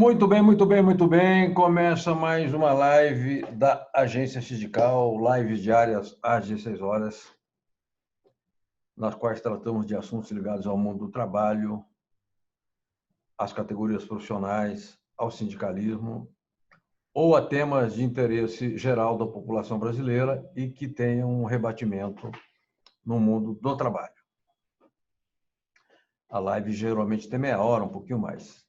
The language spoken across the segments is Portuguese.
Muito bem, muito bem, muito bem. Começa mais uma live da Agência Sindical, lives diárias às 16 horas, nas quais tratamos de assuntos ligados ao mundo do trabalho, às categorias profissionais, ao sindicalismo ou a temas de interesse geral da população brasileira e que tenham um rebatimento no mundo do trabalho. A live geralmente tem meia hora, um pouquinho mais.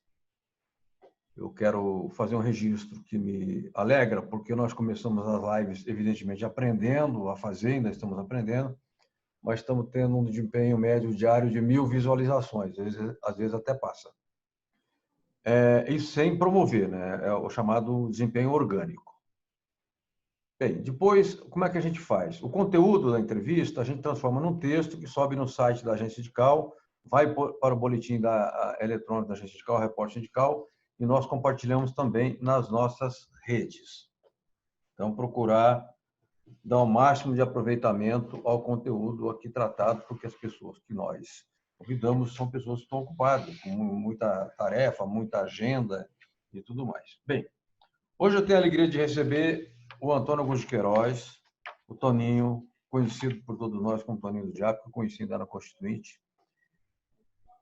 Eu quero fazer um registro que me alegra, porque nós começamos as lives, evidentemente, aprendendo a fazer, ainda estamos aprendendo, mas estamos tendo um desempenho médio diário de 1.000 visualizações, às vezes até passa. Isso sem promover, né? É o chamado desempenho orgânico. Bem, depois, como é que a gente faz? O conteúdo da entrevista a gente transforma num texto que sobe no site da Agência Sindical, vai para o boletim eletrônico da Agência Sindical, Repórter Sindical, e nós compartilhamos também nas nossas redes. Então, procurar dar o máximo de aproveitamento ao conteúdo aqui tratado, porque as pessoas que nós convidamos são pessoas que estão ocupadas, com muita tarefa, muita agenda e tudo mais. Bem, hoje eu tenho a alegria de receber o Antônio Augusto de Queiroz, o Toninho, conhecido por todos nós como Toninho do Diabo, conhecido na Constituinte,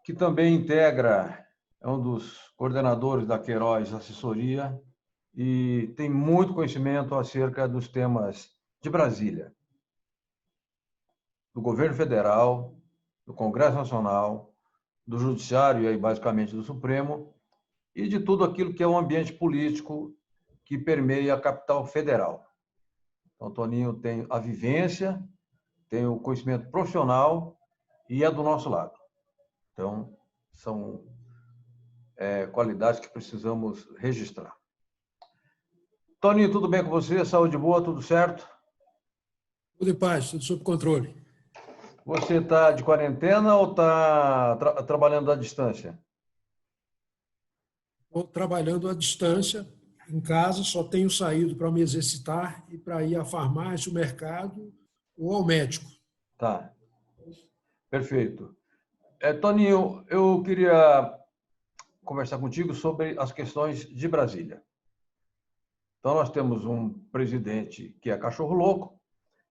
que também integra, é um dos coordenadores da Queiroz Assessoria e tem muito conhecimento acerca dos temas de Brasília, do governo federal, do Congresso Nacional, do Judiciário e aí basicamente do Supremo e de tudo aquilo que é o ambiente político que permeia a capital federal. Então, Toninho tem a vivência, tem o conhecimento profissional e é do nosso lado. Então, são qualidades que precisamos registrar. Toninho, tudo bem com você? Saúde boa, tudo certo? Tudo em paz, tudo sob controle. Você está de quarentena ou está trabalhando à distância? Estou trabalhando à distância, em casa, só tenho saído para me exercitar e para ir à farmácia, ao mercado ou ao médico. Tá, perfeito. Toninho, eu queria conversar contigo sobre as questões de Brasília. Então, nós temos um presidente que é cachorro louco,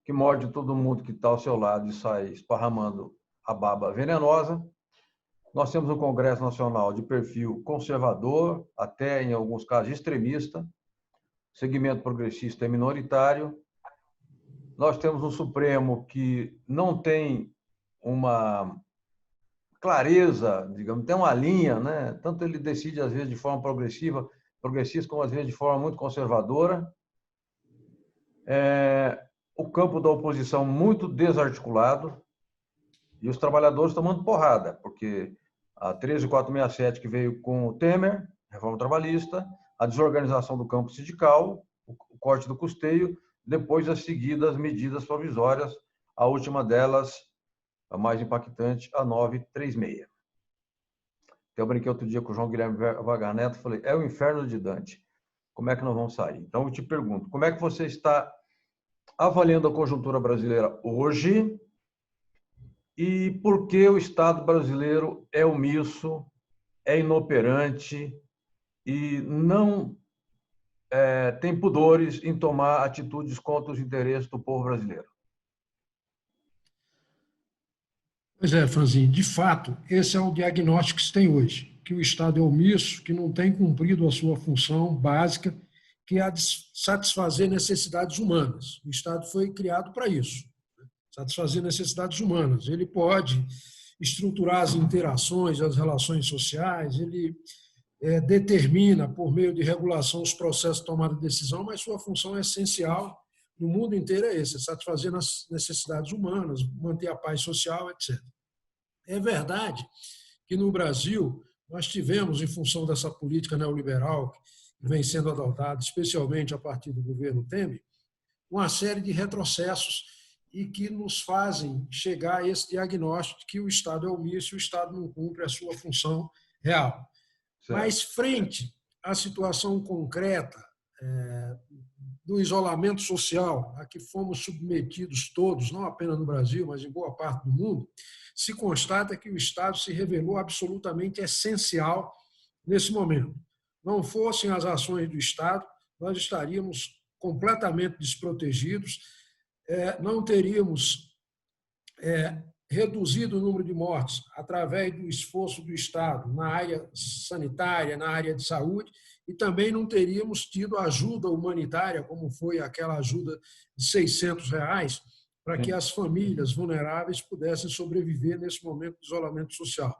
que morde todo mundo que está ao seu lado e sai esparramando a baba venenosa. Nós temos um Congresso Nacional de perfil conservador, até em alguns casos extremista, segmento progressista é minoritário. Nós temos um Supremo que não tem uma clareza, digamos, tem uma linha, né? Tanto ele decide às vezes de forma progressista, como às vezes de forma muito conservadora. O campo da oposição muito desarticulado e os trabalhadores tomando porrada, porque a 13467 que veio com o Temer, reforma trabalhista, a desorganização do campo sindical, o corte do custeio, depois as seguidas medidas provisórias, a última delas, a mais impactante, a 936. Eu brinquei outro dia com o João Guilherme Vagar Neto, falei, é o inferno de Dante, como é que nós vamos sair? Então, eu te pergunto, como é que você está avaliando a conjuntura brasileira hoje e por que o Estado brasileiro é omisso, é inoperante e não tem pudores em tomar atitudes contra os interesses do povo brasileiro? Pois é, Franzinho, de fato, esse é o diagnóstico que se tem hoje, que o Estado é omisso, que não tem cumprido a sua função básica, que é a de satisfazer necessidades humanas. O Estado foi criado para isso, satisfazer necessidades humanas. Ele pode estruturar as interações, as relações sociais, ele determina, por meio de regulação, os processos de tomada de decisão, mas sua função é essencial no mundo inteiro é esse, é satisfazer as necessidades humanas, manter a paz social, etc. É verdade que no Brasil nós tivemos, em função dessa política neoliberal que vem sendo adotada, especialmente a partir do governo Temer, uma série de retrocessos e que nos fazem chegar a esse diagnóstico de que o Estado é omisso e o Estado não cumpre a sua função real. Certo. Mas, frente à situação concreta do isolamento social a que fomos submetidos todos, não apenas no Brasil, mas em boa parte do mundo, se constata que o Estado se revelou absolutamente essencial nesse momento. não fossem as ações do Estado, nós estaríamos completamente desprotegidos, não teríamos reduzido o número de mortes através do esforço do Estado na área sanitária, na área de saúde, e também não teríamos tido ajuda humanitária, como foi aquela ajuda de R$ 600, para que as famílias vulneráveis pudessem sobreviver nesse momento de isolamento social.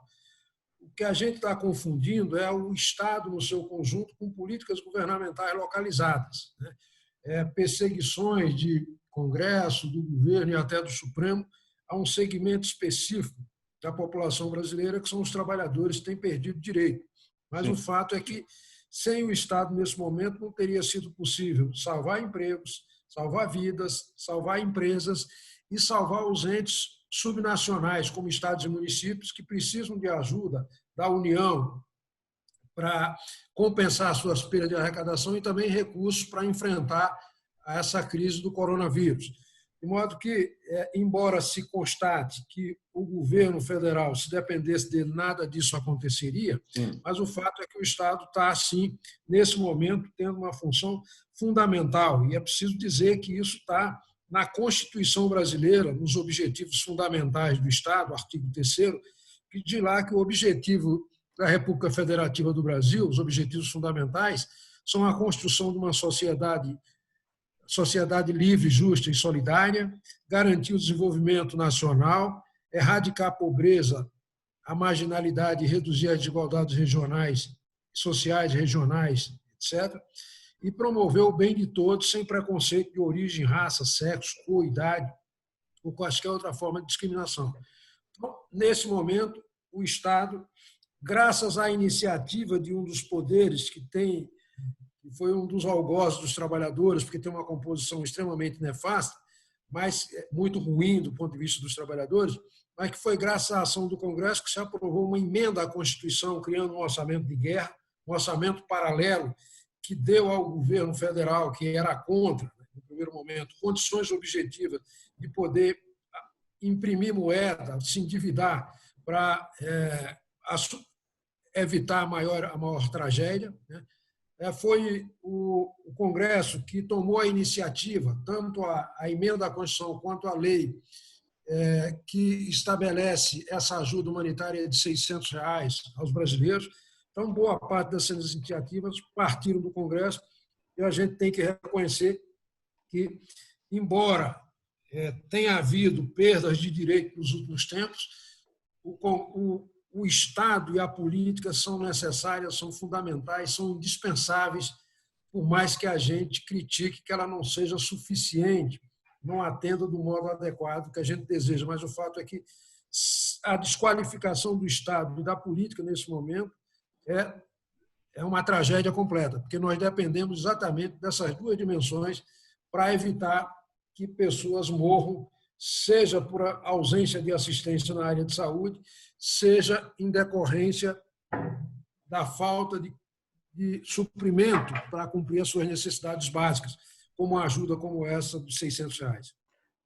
O que a gente está confundindo é o Estado no seu conjunto com políticas governamentais localizadas, né? Perseguições de Congresso, do governo e até do Supremo a um segmento específico da população brasileira, que são os trabalhadores que têm perdido direito. Mas o fato é que, sem o Estado, nesse momento, não teria sido possível salvar empregos, salvar vidas, salvar empresas e salvar os entes subnacionais, como estados e municípios, que precisam de ajuda da União para compensar suas perdas de arrecadação e também recursos para enfrentar essa crise do coronavírus. De modo que, embora se constate que o governo federal, se dependesse dele, nada disso aconteceria, mas o fato é que o Estado está, assim, nesse momento, tendo uma função fundamental. E é preciso dizer que isso está na Constituição brasileira, nos objetivos fundamentais do Estado, artigo 3º, que diz lá que o objetivo da República Federativa do Brasil, os objetivos fundamentais, são a construção de uma sociedade livre, justa e solidária, garantir o desenvolvimento nacional, erradicar a pobreza, a marginalidade e reduzir as desigualdades regionais, sociais, regionais, etc., e promover o bem de todos sem preconceito de origem, raça, sexo, cor, idade ou qualquer outra forma de discriminação. Então, nesse momento, o Estado, graças à iniciativa de um dos poderes que foi um dos algozes dos trabalhadores, porque tem uma composição extremamente nefasta, mas muito ruim do ponto de vista dos trabalhadores, mas que foi graças à ação do Congresso que se aprovou uma emenda à Constituição, criando um orçamento de guerra, um orçamento paralelo, que deu ao governo federal, que era contra, no primeiro momento, condições objetivas de poder imprimir moeda, se endividar para evitar a maior tragédia, né? Foi o Congresso que tomou a iniciativa, tanto a emenda à Constituição quanto a lei que estabelece essa ajuda humanitária de R$ 600 aos brasileiros. Então, boa parte dessas iniciativas partiram do Congresso e a gente tem que reconhecer que, embora tenha havido perdas de direito nos últimos tempos, o Estado e a política são necessárias, são fundamentais, são indispensáveis, por mais que a gente critique que ela não seja suficiente, não atenda do modo adequado que a gente deseja. Mas o fato é que a desqualificação do Estado e da política, nesse momento, é uma tragédia completa, porque nós dependemos exatamente dessas duas dimensões para evitar que pessoas morram, seja por ausência de assistência na área de saúde, seja em decorrência da falta de suprimento para cumprir as suas necessidades básicas, como uma ajuda como essa dos R$ 600.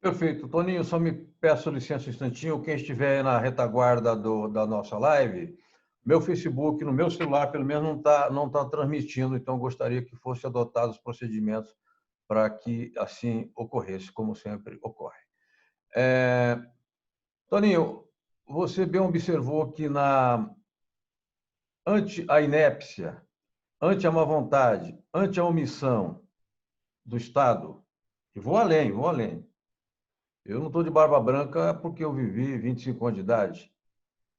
Perfeito. Toninho, só me peço licença um instantinho. Quem estiver na retaguarda da nossa live, meu Facebook, no meu celular, pelo menos, não tá transmitindo, então gostaria que fossem adotados os procedimentos para que assim ocorresse, como sempre ocorre. Toninho, você bem observou que ante a inépcia, ante a má vontade, ante a omissão do Estado, e vou além. Eu não estou de barba branca porque eu vivi 25 anos de idade.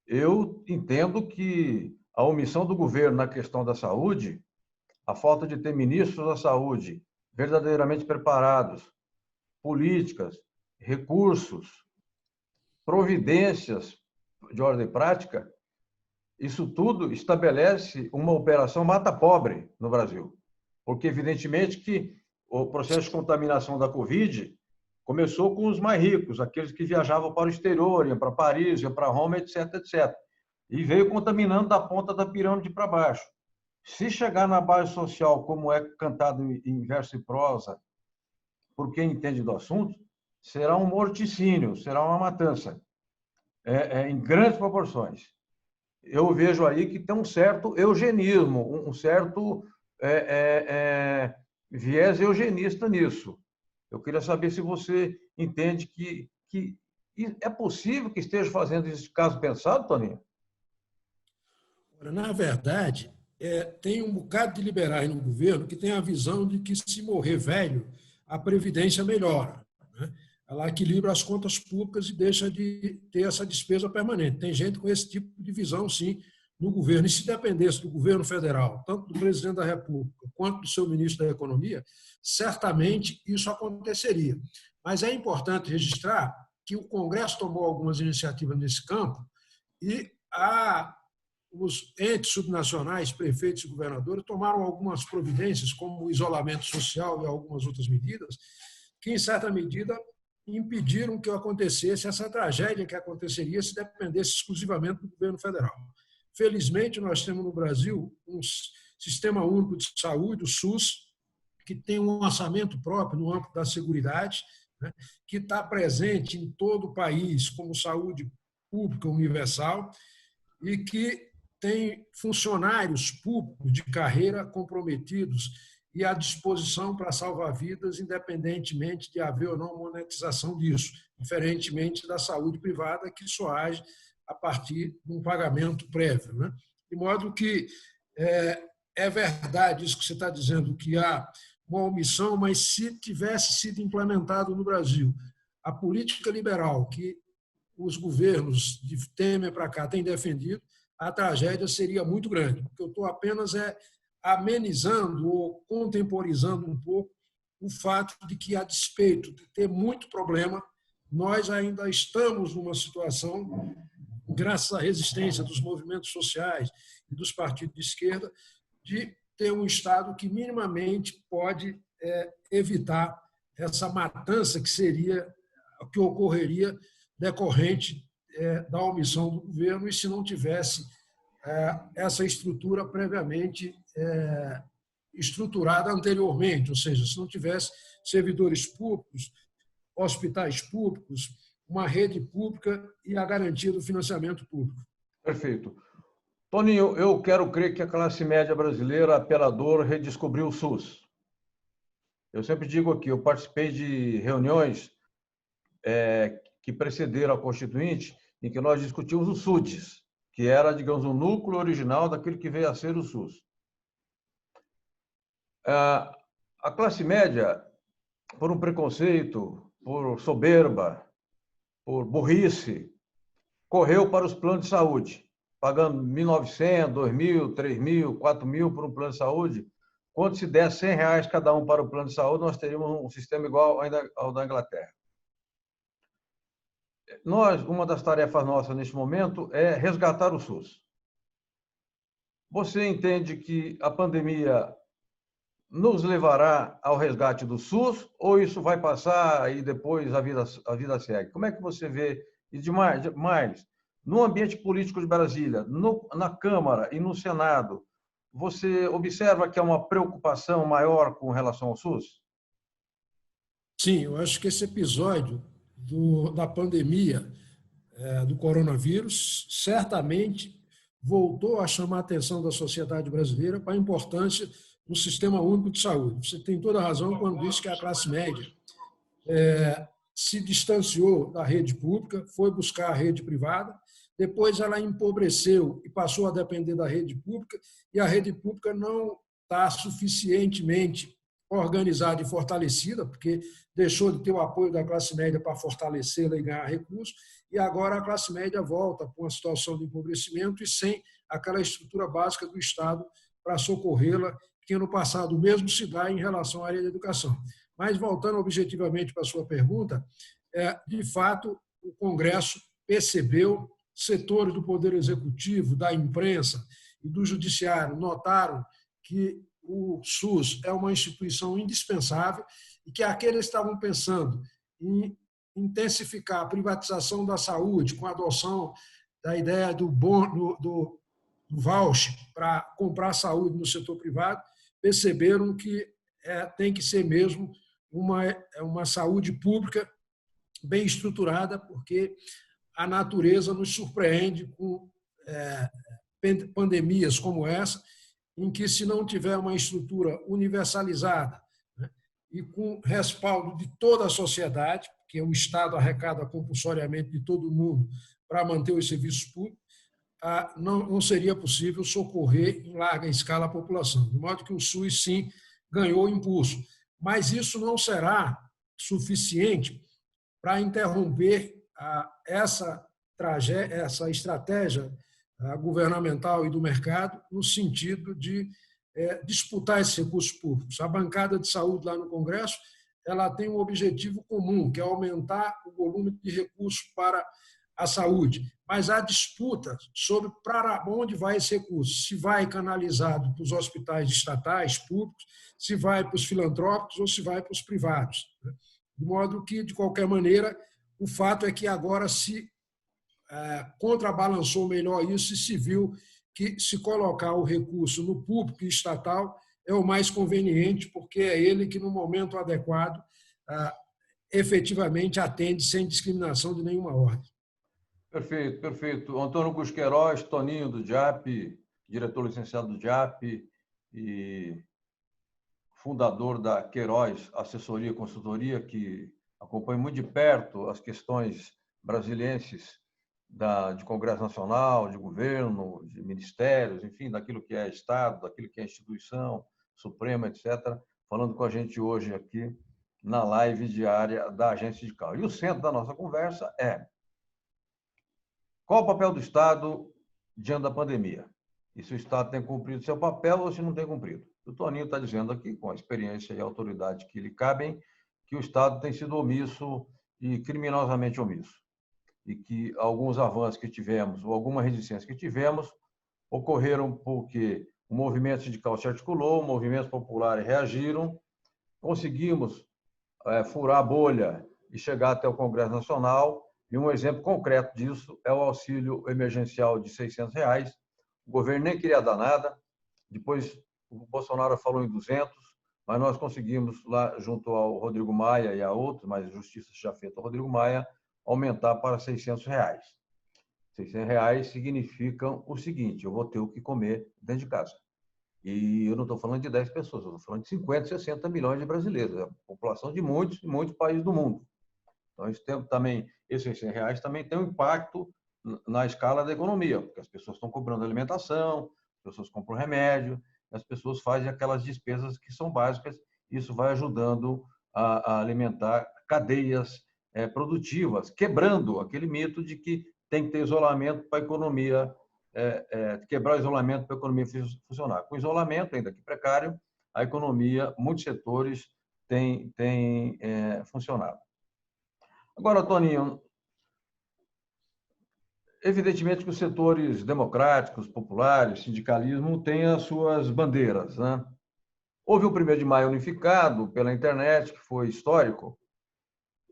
Eu entendo que a omissão do governo na questão da saúde, a falta de ter ministros da saúde verdadeiramente preparados, políticas, recursos, providências de ordem prática, isso tudo estabelece uma operação mata-pobre no Brasil. Porque, evidentemente, que o processo de contaminação da Covid começou com os mais ricos, aqueles que viajavam para o exterior, iam para Paris, iam para Roma, etc., etc. E veio contaminando da ponta da pirâmide para baixo. Se chegar na base social, como é cantado em verso e prosa, por quem entende do assunto, será um morticínio, será uma matança, em grandes proporções. eu vejo aí que tem um certo eugenismo, um certo viés eugenista nisso. Eu queria saber se você entende que é possível que esteja fazendo esse caso pensado, Toninho? Na verdade, tem um bocado de liberais no governo que tem a visão de que, se morrer velho, a Previdência melhora, né? Ela equilibra as contas públicas e deixa de ter essa despesa permanente. Tem gente com esse tipo de visão, sim, no governo. E se dependesse do governo federal, tanto do presidente da República quanto do seu ministro da Economia, certamente isso aconteceria. Mas é importante registrar que o Congresso tomou algumas iniciativas nesse campo e os entes subnacionais, prefeitos e governadores, tomaram algumas providências, como o isolamento social e algumas outras medidas, que, em certa medida, impediram que acontecesse essa tragédia que aconteceria se dependesse exclusivamente do governo federal. Felizmente, nós temos no Brasil um Sistema Único de Saúde, o SUS, que tem um orçamento próprio no âmbito da Seguridade, né, que está presente em todo o país como saúde pública universal e que tem funcionários públicos de carreira comprometidos e à disposição para salvar vidas, independentemente de haver ou não monetização disso, diferentemente da saúde privada, que só age a partir de um pagamento prévio, né? De modo que é verdade isso que você está dizendo, que há uma omissão, mas se tivesse sido implementado no Brasil a política liberal que os governos de Temer para cá têm defendido, a tragédia seria muito grande, porque eu estou apenas amenizando ou contemporizando um pouco o fato de que, a despeito de ter muito problema, nós ainda estamos numa situação, graças à resistência dos movimentos sociais e dos partidos de esquerda, de ter um Estado que minimamente pode evitar essa matança que ocorreria decorrente da omissão do governo, e se não tivesse essa estrutura previamente estruturada anteriormente, ou seja, se não tivesse servidores públicos, hospitais públicos, uma rede pública e a garantia do financiamento público. Perfeito. Toninho, eu quero crer que a classe média brasileira, apeladora, redescobriu o SUS. Eu sempre digo aqui, eu participei de reuniões que precederam a Constituinte, em que nós discutimos o SUDES, que era, digamos, o núcleo original daquilo que veio a ser o SUS. A classe média, por um preconceito, por soberba, por burrice, correu para os planos de saúde, pagando R$1.900, R$2.000, R$3.000, R$4.000 por um plano de saúde. Quando se der R$100 cada um para o plano de saúde, nós teríamos um sistema igual ao da Inglaterra. Uma das tarefas nossas neste momento é resgatar o SUS. Você entende que a pandemia nos levará ao resgate do SUS ou isso vai passar e depois a vida segue? Como é que você vê? E demais, no ambiente político de Brasília, na Câmara e no Senado, você observa que há uma preocupação maior com relação ao SUS? Sim, eu acho que esse episódio da pandemia do coronavírus certamente voltou a chamar a atenção da sociedade brasileira para a importância do Sistema Único de Saúde. Você tem toda a razão quando diz que a classe média se distanciou da rede pública, foi buscar a rede privada, depois ela empobreceu e passou a depender da rede pública, e a rede pública não está suficientemente organizada e fortalecida, porque deixou de ter o apoio da classe média para fortalecê-la e ganhar recursos, e agora a classe média volta para uma situação de empobrecimento e sem aquela estrutura básica do Estado para socorrê-la, que no passado mesmo se dá em relação à área da educação. Mas, voltando objetivamente para a sua pergunta, de fato, o Congresso percebeu, setores do Poder Executivo, da imprensa e do Judiciário notaram que o SUS é uma instituição indispensável e que aqueles que estavam pensando em intensificar a privatização da saúde com a adoção da ideia do voucher para comprar saúde no setor privado, perceberam que tem que ser mesmo uma saúde pública bem estruturada, porque a natureza nos surpreende com pandemias como essa, em que, se não tiver uma estrutura universalizada, né, e com respaldo de toda a sociedade, porque o Estado arrecada compulsoriamente de todo mundo para manter os serviços públicos, não seria possível socorrer em larga escala a população. De modo que o SUS, sim, ganhou impulso. Mas isso não será suficiente para interromper essa estratégia governamental e do mercado no sentido de disputar esses recursos públicos. A bancada de saúde lá no Congresso, ela tem um objetivo comum, que é aumentar o volume de recursos para a saúde, mas há disputa sobre para onde vai esse recurso, se vai canalizado para os hospitais estatais, públicos, se vai para os filantrópicos ou se vai para os privados. De modo que, de qualquer maneira, o fato é que agora se contrabalançou melhor isso e se viu que se colocar o recurso no público e estatal é o mais conveniente, porque é ele que, no momento adequado, efetivamente atende sem discriminação de nenhuma ordem. Perfeito, perfeito. Antônio Gusqueiroz, Toninho do JAP, diretor licenciado do JAP e fundador da Queiroz Assessoria e Consultoria, que acompanha muito de perto as questões brasilienses de Congresso Nacional, de governo, de ministérios, enfim, daquilo que é Estado, daquilo que é instituição, Suprema, etc., falando com a gente hoje aqui na live diária da Agência Sindical. E o centro da nossa conversa é: qual o papel do Estado diante da pandemia? E se o Estado tem cumprido seu papel ou se não tem cumprido? O Toninho está dizendo aqui, com a experiência e a autoridade que lhe cabem, que o Estado tem sido omisso e criminosamente omisso. E que alguns avanços que tivemos, ou alguma resistência que tivemos, ocorreram porque o movimento sindical se articulou, movimentos populares reagiram, conseguimos furar a bolha e chegar até o Congresso Nacional. E um exemplo concreto disso é o auxílio emergencial de R$600. O governo nem queria dar nada, depois o Bolsonaro falou em 200, mas nós conseguimos, lá junto ao Rodrigo Maia e a outros, mas a justiça já feita ao Rodrigo Maia, aumentar para R$600. R$600 significam o seguinte: eu vou ter o que comer dentro de casa. E eu não estou falando de 10 pessoas, eu estou falando de 50, 60 milhões de brasileiros, a população de muitos e muitos países do mundo. Então, isso tem, também, esses R$600 também tem um impacto na escala da economia, porque as pessoas estão comprando alimentação, as pessoas compram remédio, as pessoas fazem aquelas despesas que são básicas. Isso vai ajudando a alimentar cadeias produtivas, quebrando aquele mito de que tem que ter isolamento para a economia, quebrar o isolamento para a economia funcionar. Com isolamento, ainda que precário, a economia, muitos setores têm funcionado. Agora, Toninho, evidentemente que os setores democráticos, populares, sindicalismo têm as suas bandeiras, né? Houve o 1º de maio unificado pela internet, que foi histórico,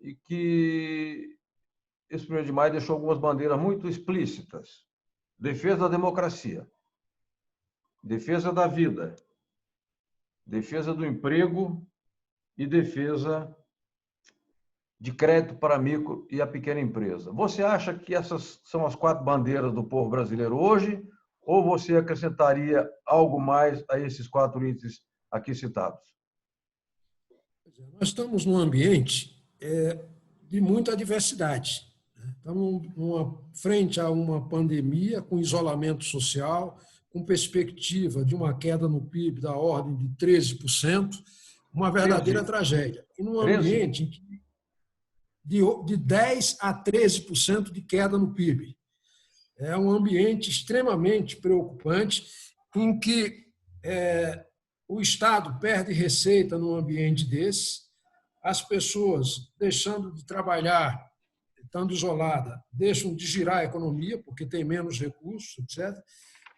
e que esse 1º de maio deixou algumas bandeiras muito explícitas: defesa da democracia, defesa da vida, defesa do emprego e defesa de crédito para a micro e a pequena empresa. Você acha que essas são as 4 bandeiras do povo brasileiro hoje, ou você acrescentaria algo mais a esses 4 itens aqui citados? Nós estamos num ambiente de muita diversidade. Estamos frente a uma pandemia com isolamento social, com perspectiva de uma queda no PIB da ordem de 13%, uma verdadeira tragédia. E num ambiente em que de 10% a 13% de queda no PIB. É um ambiente extremamente preocupante, em que o Estado perde receita num ambiente desse, as pessoas, deixando de trabalhar, estando isolada, deixam de girar a economia, porque tem menos recursos, etc.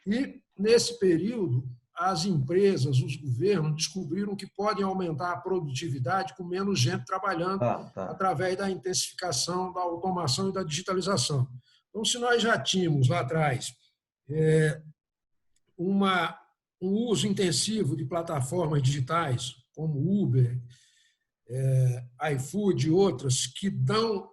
E, nesse período, as empresas, os governos descobriram que podem aumentar a produtividade com menos gente trabalhando através da intensificação, da automação e da digitalização. Então, se nós já tínhamos lá atrás um uso intensivo de plataformas digitais, como Uber, iFood e outras, que dão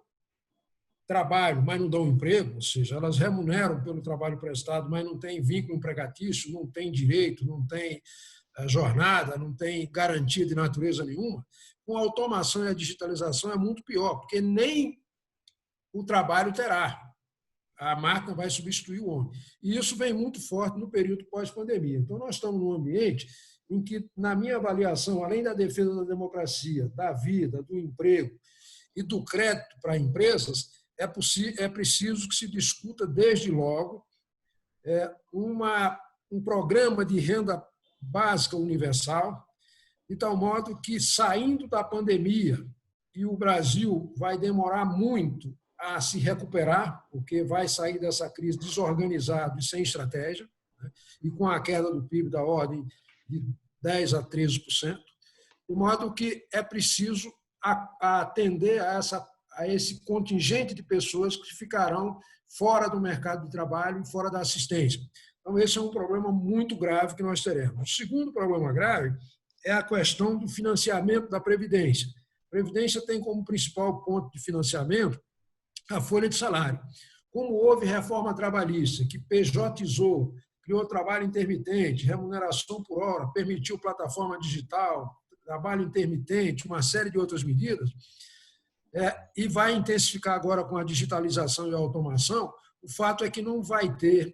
trabalho, mas não dão emprego, ou seja, elas remuneram pelo trabalho prestado, mas não têm vínculo empregatício, não têm direito, não têm jornada, não tem garantia de natureza nenhuma. Com a automação e a digitalização é muito pior, porque nem o trabalho terá. A máquina vai substituir o homem. E isso vem muito forte no período pós-pandemia. Então, nós estamos num ambiente em que, na minha avaliação, além da defesa da democracia, da vida, do emprego e do crédito para empresas, é preciso que se discuta, desde logo, um programa de renda básica universal, de tal modo que, saindo da pandemia, e o Brasil vai demorar muito a se recuperar, porque vai sair dessa crise desorganizado e sem estratégia, né, e com a queda do PIB da ordem de 10% a 13%, de modo que é preciso atender a esse contingente de pessoas que ficarão fora do mercado de trabalho e fora da assistência. Então, esse é um problema muito grave que nós teremos. O segundo problema grave é a questão do financiamento da Previdência. A Previdência tem como principal ponto de financiamento a folha de salário. Como houve reforma trabalhista, que pejotizou, criou trabalho intermitente, remuneração por hora, permitiu plataforma digital, trabalho intermitente, uma série de outras medidas, e vai intensificar agora com a digitalização e a automação, o fato é que não vai ter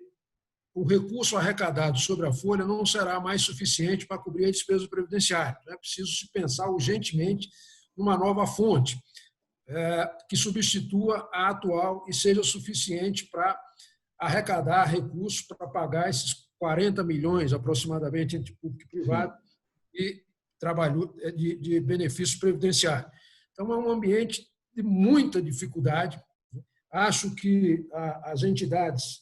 o recurso arrecadado sobre a folha não será mais suficiente para cobrir a despesa previdenciária. É preciso se pensar urgentemente numa nova fonte que substitua a atual e seja suficiente para arrecadar recursos para pagar esses 40 milhões aproximadamente entre público e privado e trabalho de benefícios previdenciários. Então, é um ambiente de muita dificuldade. Acho que as entidades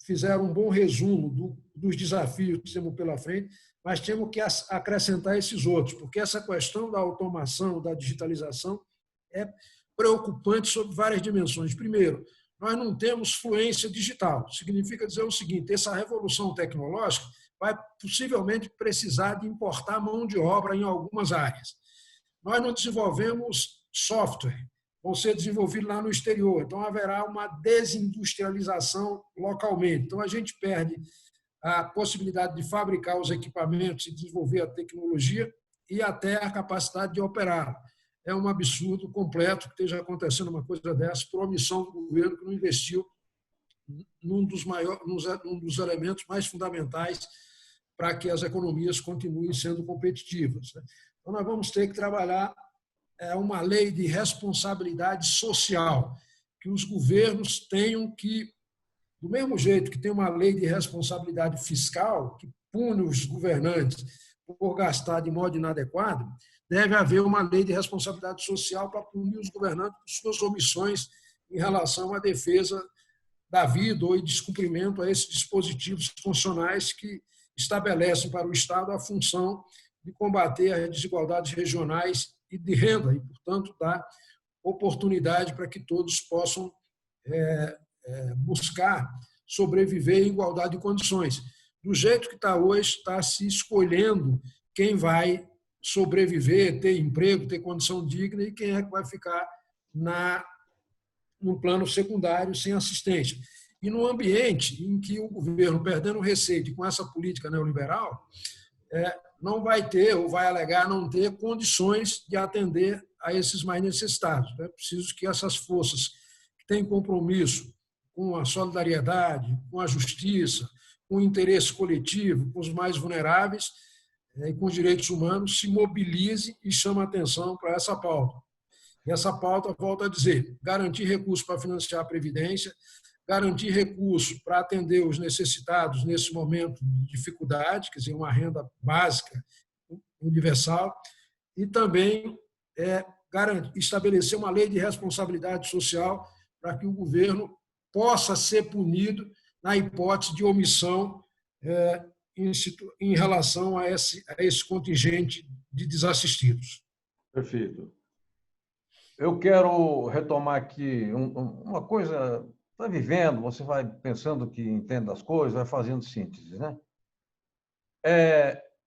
fizeram um bom resumo dos desafios que temos pela frente, mas temos que acrescentar esses outros, porque essa questão da automação, da digitalização, é preocupante sob várias dimensões. Primeiro, nós não temos fluência digital. Significa dizer o seguinte: essa revolução tecnológica vai possivelmente precisar de importar mão de obra em algumas áreas. Nós não desenvolvemos software, vão ser desenvolvidos lá no exterior, então haverá uma desindustrialização localmente. Então, a gente perde a possibilidade de fabricar os equipamentos e desenvolver a tecnologia e até a capacidade de operar. É um absurdo completo que esteja acontecendo uma coisa dessa por omissão do governo, que não investiu num dos elementos mais fundamentais para que as economias continuem sendo competitivas. Então, nós vamos ter que trabalhar uma lei de responsabilidade social, que os governos tenham que, do mesmo jeito que tem uma lei de responsabilidade fiscal, que pune os governantes por gastar de modo inadequado, deve haver uma lei de responsabilidade social para punir os governantes por suas omissões em relação à defesa da vida ou em descumprimento a esses dispositivos constitucionais que estabelecem para o Estado a função de combater as desigualdades regionais e de renda e, portanto, dar oportunidade para que todos possam buscar sobreviver em igualdade de condições. Do jeito que está hoje, está se escolhendo quem vai sobreviver, ter emprego, ter condição digna e quem é que vai ficar no plano secundário sem assistência. E no ambiente em que o governo, perdendo receita com essa política neoliberal, não vai ter, ou vai alegar não ter, condições de atender a esses mais necessitados. É preciso que essas forças que têm compromisso com a solidariedade, com a justiça, com o interesse coletivo, com os mais vulneráveis e com os direitos humanos, se mobilize e chame a atenção para essa pauta. E essa pauta, volto a dizer, garantir recursos para financiar a Previdência, garantir recursos para atender os necessitados nesse momento de dificuldade, quer dizer, uma renda básica, universal, e também estabelecer uma lei de responsabilidade social para que o governo possa ser punido na hipótese de omissão em relação a esse contingente de desassistidos. Perfeito. Eu quero retomar aqui uma coisa. Está vivendo, você vai pensando que entende as coisas, vai fazendo síntese, né?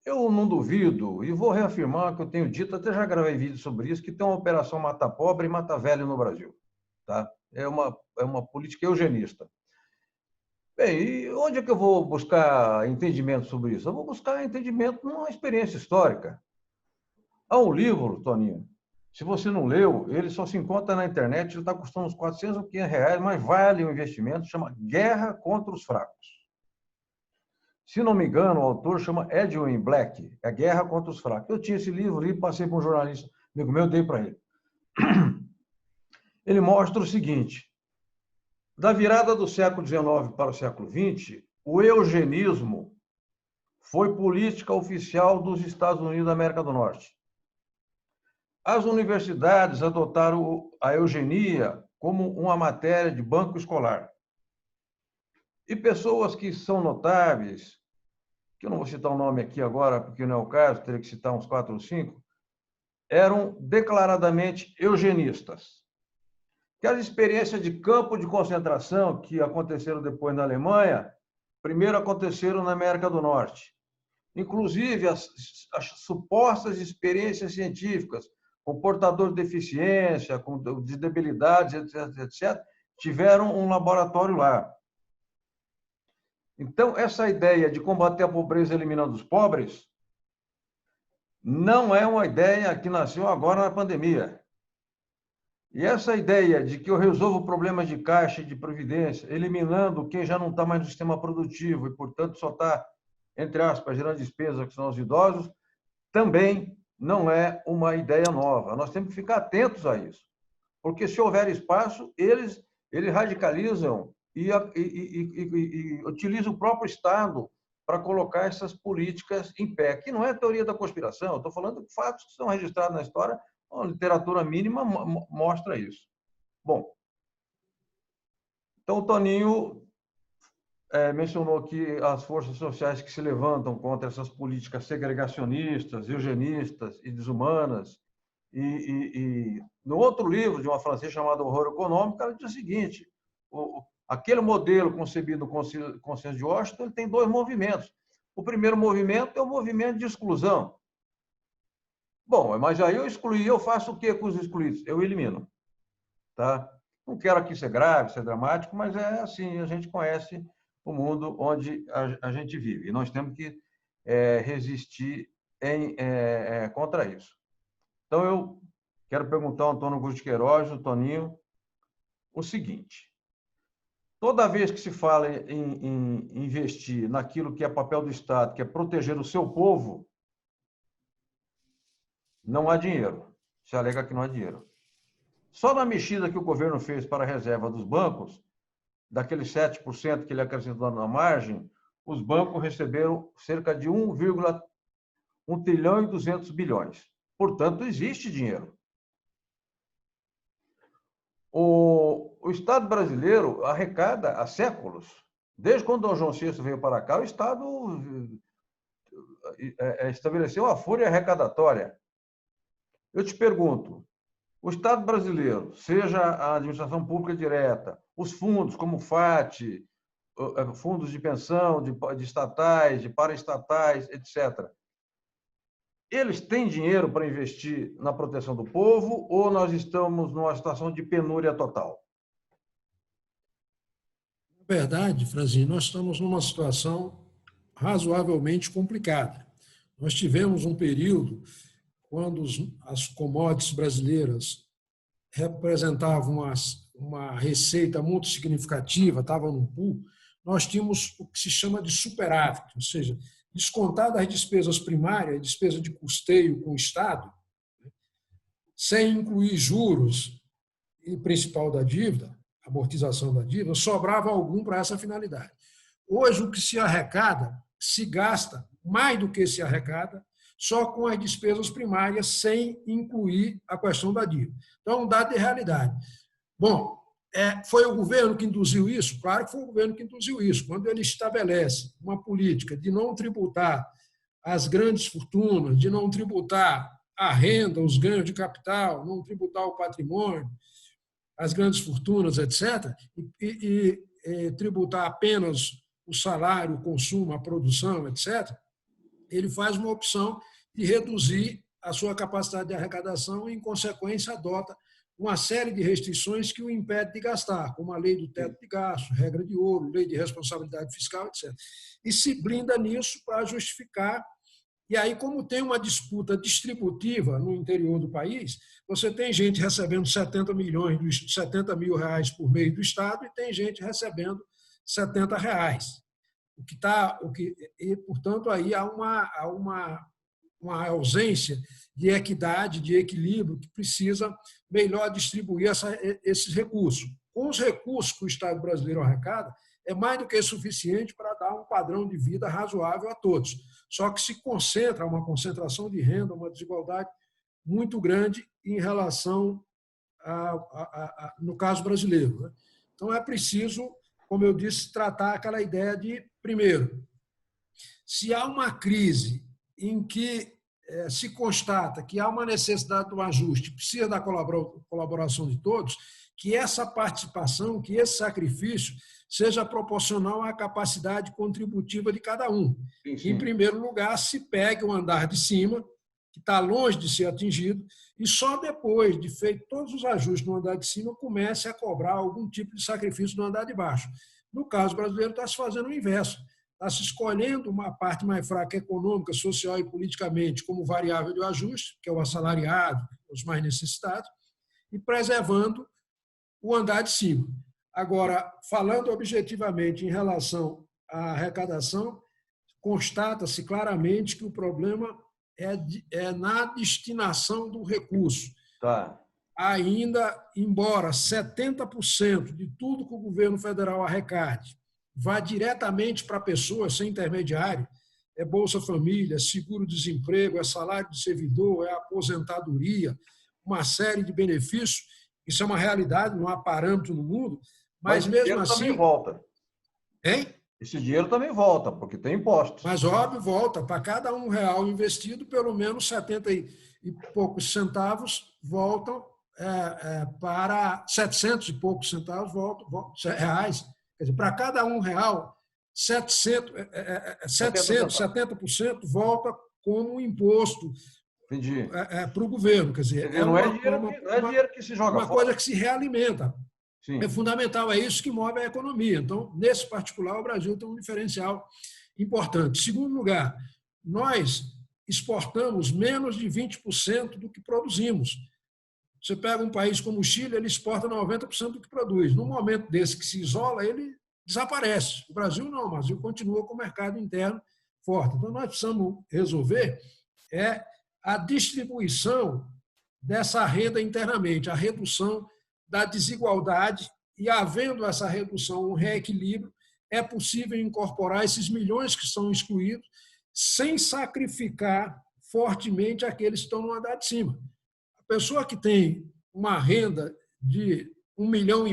Eu não duvido, e vou reafirmar que eu tenho dito, até já gravei vídeo sobre isso, que tem uma operação Mata Pobre e Mata Velho no Brasil. tá? É uma política eugenista. Bem, e onde é que eu vou buscar entendimento sobre isso? Eu vou buscar entendimento numa experiência histórica. Há um livro, Toninho, se você não leu, ele só se encontra na internet, ele está custando uns 400 ou 500 reais, mas vale o investimento, chama Guerra contra os Fracos. Se não me engano, o autor chama Edwin Black, é Guerra contra os Fracos. Eu tinha esse livro e passei para um jornalista, amigo meu, dei para ele. Ele mostra o seguinte, da virada do século XIX para o século XX, o eugenismo foi política oficial dos Estados Unidos da América do Norte. As universidades adotaram a eugenia como uma matéria de banco escolar. E pessoas que são notáveis, que eu não vou citar o nome aqui agora, porque não é o caso, teria que citar uns 4 ou 5, eram declaradamente eugenistas. Que as experiências de campo de concentração que aconteceram depois na Alemanha, primeiro aconteceram na América do Norte. Inclusive, as supostas experiências científicas com portadores de deficiência, com de debilidades, etc., tiveram um laboratório lá. Então, essa ideia de combater a pobreza eliminando os pobres não é uma ideia que nasceu agora na pandemia. E essa ideia de que eu resolvo problemas de caixa e de previdência, eliminando quem já não está mais no sistema produtivo e, portanto, só está, entre aspas, gerando despesa, que são os idosos, também não é uma ideia nova. Nós temos que ficar atentos a isso. Porque, se houver espaço, eles radicalizam e utilizam o próprio Estado para colocar essas políticas em pé, que não é teoria da conspiração, eu estou falando de fatos que são registrados na história, a literatura mínima mostra isso. Bom, então o Toninho mencionou aqui as forças sociais que se levantam contra essas políticas segregacionistas, eugenistas e desumanas. E no outro livro, de uma francesa chamada Horror Econômico, ela diz o seguinte, aquele modelo concebido no Consenso de Washington, ele tem 2 movimentos. O primeiro movimento é o movimento de exclusão. Bom, mas aí eu excluí, eu faço o que com os excluídos? Eu elimino. Tá? Não quero aqui ser grave, ser dramático, mas é assim, a gente conhece o mundo onde a gente vive. E nós temos que resistir contra isso. Então, eu quero perguntar ao Antônio Augusto de Queiroz, o Toninho, o seguinte. Toda vez que se fala em investir naquilo que é papel do Estado, que é proteger o seu povo, não há dinheiro. Se alega que não há dinheiro. Só na mexida que o governo fez para a reserva dos bancos, daqueles 7% que ele acrescentou na margem, os bancos receberam cerca de 1 trilhão e 200 bilhões. Portanto, existe dinheiro. O Estado brasileiro arrecada há séculos. Desde quando Dom João VI veio para cá, o Estado estabeleceu a folha arrecadatória. Eu te pergunto, o Estado brasileiro, seja a administração pública direta, os fundos como o FAT, fundos de pensão, de estatais, de paraestatais, etc., eles têm dinheiro para investir na proteção do povo ou nós estamos numa situação de penúria total? Na verdade, Franzinho, nós estamos numa situação razoavelmente complicada. Nós tivemos um período quando as commodities brasileiras representavam uma receita muito significativa, estavam num pool, nós tínhamos o que se chama de superávit, ou seja, descontar das despesas primárias, despesa de custeio com o Estado, sem incluir juros e principal da dívida, amortização da dívida, sobrava algum para essa finalidade. Hoje, o que se arrecada, se gasta mais do que se arrecada, só com as despesas primárias, sem incluir a questão da dívida. Então, é um dado de realidade. Bom, foi o governo que induziu isso? Claro que foi o governo que induziu isso. Quando ele estabelece uma política de não tributar as grandes fortunas, de não tributar a renda, os ganhos de capital, não tributar o patrimônio, as grandes fortunas, etc., e tributar apenas o salário, o consumo, a produção, etc., ele faz uma opção de reduzir a sua capacidade de arrecadação e, em consequência, adota uma série de restrições que o impede de gastar, como a lei do teto de gastos, regra de ouro, lei de responsabilidade fiscal, etc. E se blinda nisso para justificar. E aí, como tem uma disputa distributiva no interior do país, você tem gente recebendo 70 mil reais por mês do Estado e tem gente recebendo R$ 70. E, portanto, aí há uma ausência de equidade, de equilíbrio, que precisa melhor distribuir esses recursos. Com os recursos que o Estado brasileiro arrecada, é mais do que suficiente para dar um padrão de vida razoável a todos. Só que se concentra uma concentração de renda, uma desigualdade muito grande em relação no caso brasileiro, né? Então, é preciso, como eu disse, tratar aquela ideia de, primeiro, se há uma crise em que se constata que há uma necessidade de um ajuste, precisa da colaboração de todos, que essa participação, que esse sacrifício seja proporcional à capacidade contributiva de cada um. Sim, sim. Em primeiro lugar, se pegue o andar de cima, que está longe de ser atingido, e só depois de feito todos os ajustes no andar de cima, comece a cobrar algum tipo de sacrifício no andar de baixo. No caso brasileiro, está se fazendo o inverso. Está se escolhendo uma parte mais fraca econômica, social e politicamente como variável de ajuste, que é o assalariado, os mais necessitados, e preservando o andar de cima. Agora, falando objetivamente em relação à arrecadação, constata-se claramente que o problema é na destinação do recurso. Tá. Ainda, embora 70% de tudo que o governo federal arrecade vá diretamente para pessoas sem intermediário, é Bolsa Família, seguro-desemprego, é salário de servidor, é aposentadoria, uma série de benefícios. Isso é uma realidade, não há parâmetro no mundo, mas mesmo assim... também volta. Hein? Esse dinheiro também volta, porque tem impostos. Mas, óbvio, volta. Para cada R$ 1 investido, pelo menos 70 e poucos centavos voltam para 700 e poucos centavos reais. Quer dizer, para cada R$ 1, 70% volta como imposto para o governo. Quer dizer, não é dinheiro que se joga uma fora. coisa que se realimenta. Sim. É fundamental, é isso que move a economia. Então, nesse particular, o Brasil tem um diferencial importante. Segundo lugar, nós exportamos menos de 20% do que produzimos. Você pega um país como o Chile, ele exporta 90% do que produz. No momento desse que se isola, ele desaparece. O Brasil não, o Brasil continua com o mercado interno forte. Então, nós precisamos resolver a distribuição dessa renda internamente, a redução da desigualdade, e, havendo essa redução, um reequilíbrio, é possível incorporar esses milhões que estão excluídos sem sacrificar fortemente aqueles que estão no andar de cima. A pessoa que tem uma renda de 1,5 milhão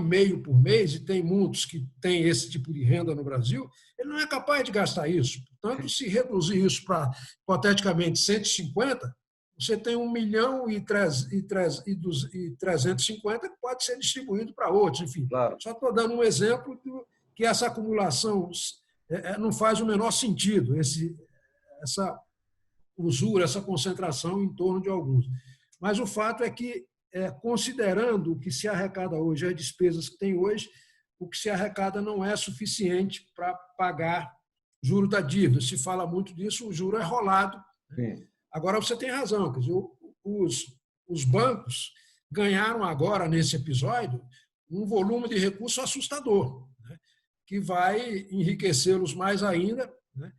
por mês, e tem muitos que têm esse tipo de renda no Brasil, ele não é capaz de gastar isso. Portanto, se reduzir isso para, hipoteticamente, 150, você tem 1.350.000 que pode ser distribuído para outros. Enfim, claro. Só estou dando um exemplo que essa acumulação não faz o menor sentido, essa usura, essa concentração em torno de alguns. Mas o fato é que, considerando o que se arrecada hoje, as despesas que tem hoje, o que se arrecada não é suficiente para pagar juros da dívida. Se fala muito disso, o juro é rolado. Sim. Agora, você tem razão, quer dizer, os bancos ganharam agora, nesse episódio, um volume de recurso assustador, né, que vai enriquecê-los mais ainda, né,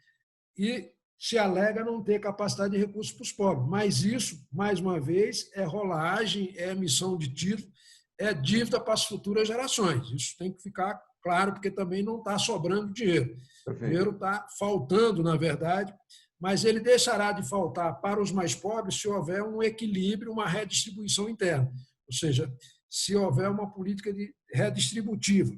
e se alega não ter capacidade de recursos para os pobres. Mas isso, mais uma vez, é rolagem, é emissão de título, é dívida para as futuras gerações. Isso tem que ficar claro, porque também não está sobrando dinheiro. O dinheiro está faltando, na verdade, mas ele deixará de faltar para os mais pobres se houver um equilíbrio, uma redistribuição interna, ou seja, se houver uma política redistributiva.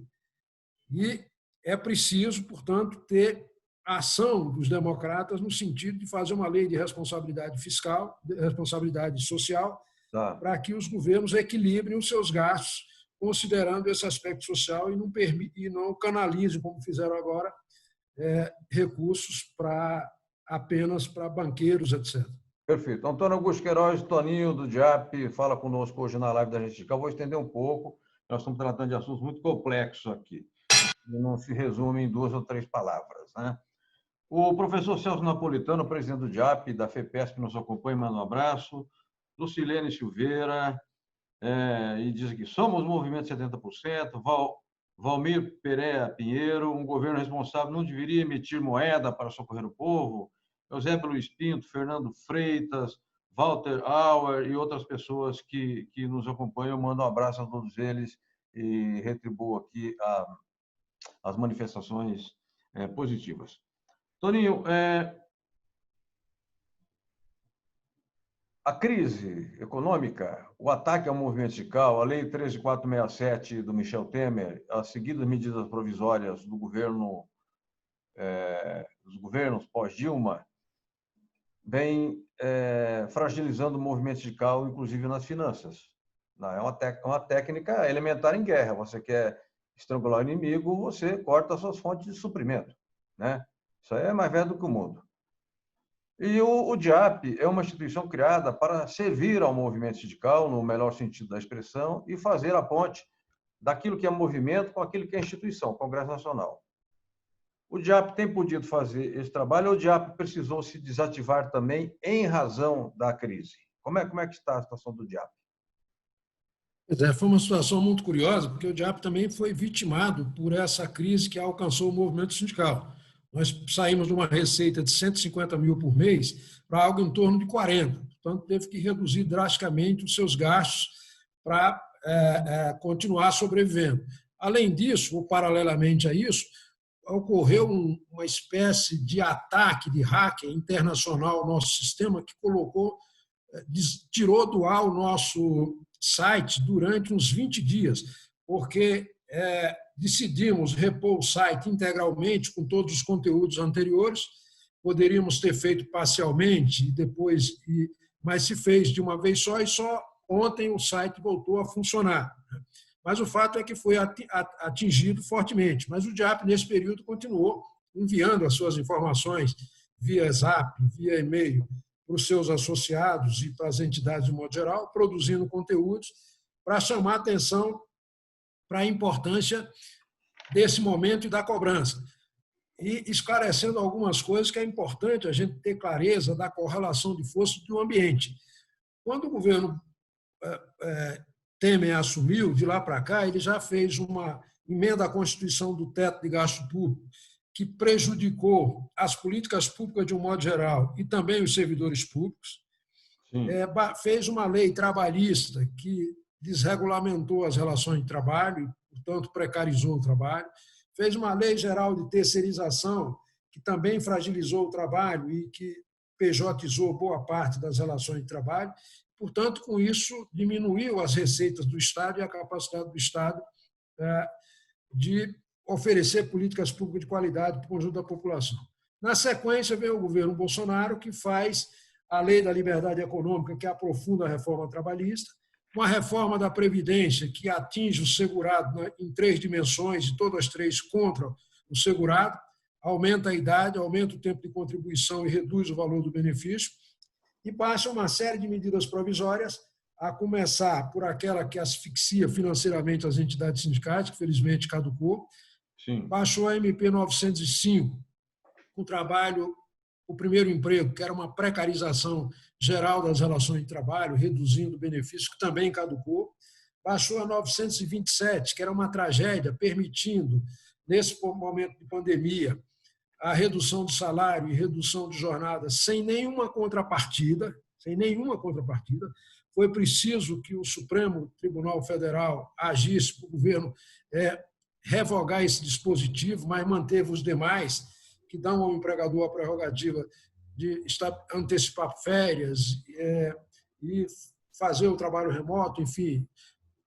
E é preciso, portanto, ter ação dos democratas no sentido de fazer uma lei de responsabilidade fiscal, de responsabilidade social, para que os governos equilibrem os seus gastos, considerando esse aspecto social e não canalizem, como fizeram agora, recursos apenas para banqueiros, etc. Perfeito. Antônio Augusto Queiroz, Toninho, do DIAP, fala conosco hoje na live da Agência Sindical. Vou estender um pouco, nós estamos tratando de assuntos muito complexos aqui, e não se resume em 2 ou 3 palavras, né? O professor Celso Napolitano, presidente do DIAP, da FEPESP, nos acompanha, manda um abraço. Lucilene Silveira, e diz aqui, somos movimento 70%, Valmir Pereira Pinheiro, um governo responsável não deveria emitir moeda para socorrer o povo. Eusébio Luiz Pinto, Fernando Freitas, Walter Auer e outras pessoas que nos acompanham, mando um abraço a todos eles e retribuo aqui as manifestações positivas. Toninho, a crise econômica, o ataque ao movimento sindical, a Lei 13.467 do Michel Temer, as seguidas medidas provisórias do governo, dos governos pós-Dilma, vem fragilizando o movimento sindical, inclusive nas finanças. É uma técnica elementar em guerra. Você quer estrangular o inimigo, você corta as suas fontes de suprimento, né? Isso aí é mais velho do que o mundo. E o DIAP é uma instituição criada para servir ao movimento sindical, no melhor sentido da expressão, e fazer a ponte daquilo que é movimento com aquilo que é instituição, Congresso Nacional. O DIAP tem podido fazer esse trabalho ou o DIAP precisou se desativar também em razão da crise? Como é que está a situação do DIAP? Foi uma situação muito curiosa, porque o DIAP também foi vitimado por essa crise que alcançou o movimento sindical. Nós saímos de uma receita de 150 mil por mês para algo em torno de 40. Portanto, teve que reduzir drasticamente os seus gastos para continuar sobrevivendo. Além disso, ou paralelamente a isso, ocorreu uma espécie de ataque de hacker internacional ao nosso sistema que tirou do ar o nosso site durante uns 20 dias, porque decidimos repor o site integralmente com todos os conteúdos anteriores. Poderíamos ter feito parcialmente e depois, mas se fez de uma vez só e só ontem o site voltou a funcionar. Mas o fato é que foi atingido fortemente. Mas o DIAP, nesse período, continuou enviando as suas informações via Zap, via e-mail, para os seus associados e para as entidades de modo geral, produzindo conteúdos para chamar atenção para a importância desse momento e da cobrança. E esclarecendo algumas coisas que é importante a gente ter clareza da correlação de forças do ambiente. Quando o governo Temer assumiu, de lá para cá, ele já fez uma emenda à Constituição do teto de gasto público, que prejudicou as políticas públicas de um modo geral e também os servidores públicos. Fez uma lei trabalhista que desregulamentou as relações de trabalho, portanto, precarizou o trabalho. Fez uma lei geral de terceirização, que também fragilizou o trabalho e que pejotizou boa parte das relações de trabalho. Portanto, com isso, diminuiu as receitas do Estado e a capacidade do Estado de oferecer políticas públicas de qualidade para o conjunto da população. Na sequência, vem o governo Bolsonaro, que faz a Lei da Liberdade Econômica, que aprofunda a reforma trabalhista, uma reforma da Previdência, que atinge o segurado em 3 dimensões, e todas as 3 contra o segurado, aumenta a idade, aumenta o tempo de contribuição e reduz o valor do benefício, e baixa uma série de medidas provisórias, a começar por aquela que asfixia financeiramente as entidades sindicais, que felizmente caducou. Sim. Baixou a MP 905, o trabalho, o primeiro emprego, que era uma precarização geral das relações de trabalho, reduzindo o benefício, que também caducou. Baixou a 927, que era uma tragédia, permitindo, nesse momento de pandemia, a redução de salário e redução de jornada sem nenhuma contrapartida. Foi preciso que o Supremo Tribunal Federal agisse para o governo revogar esse dispositivo, mas manteve os demais, que dão ao empregador a prerrogativa de antecipar férias e fazer o trabalho remoto, enfim,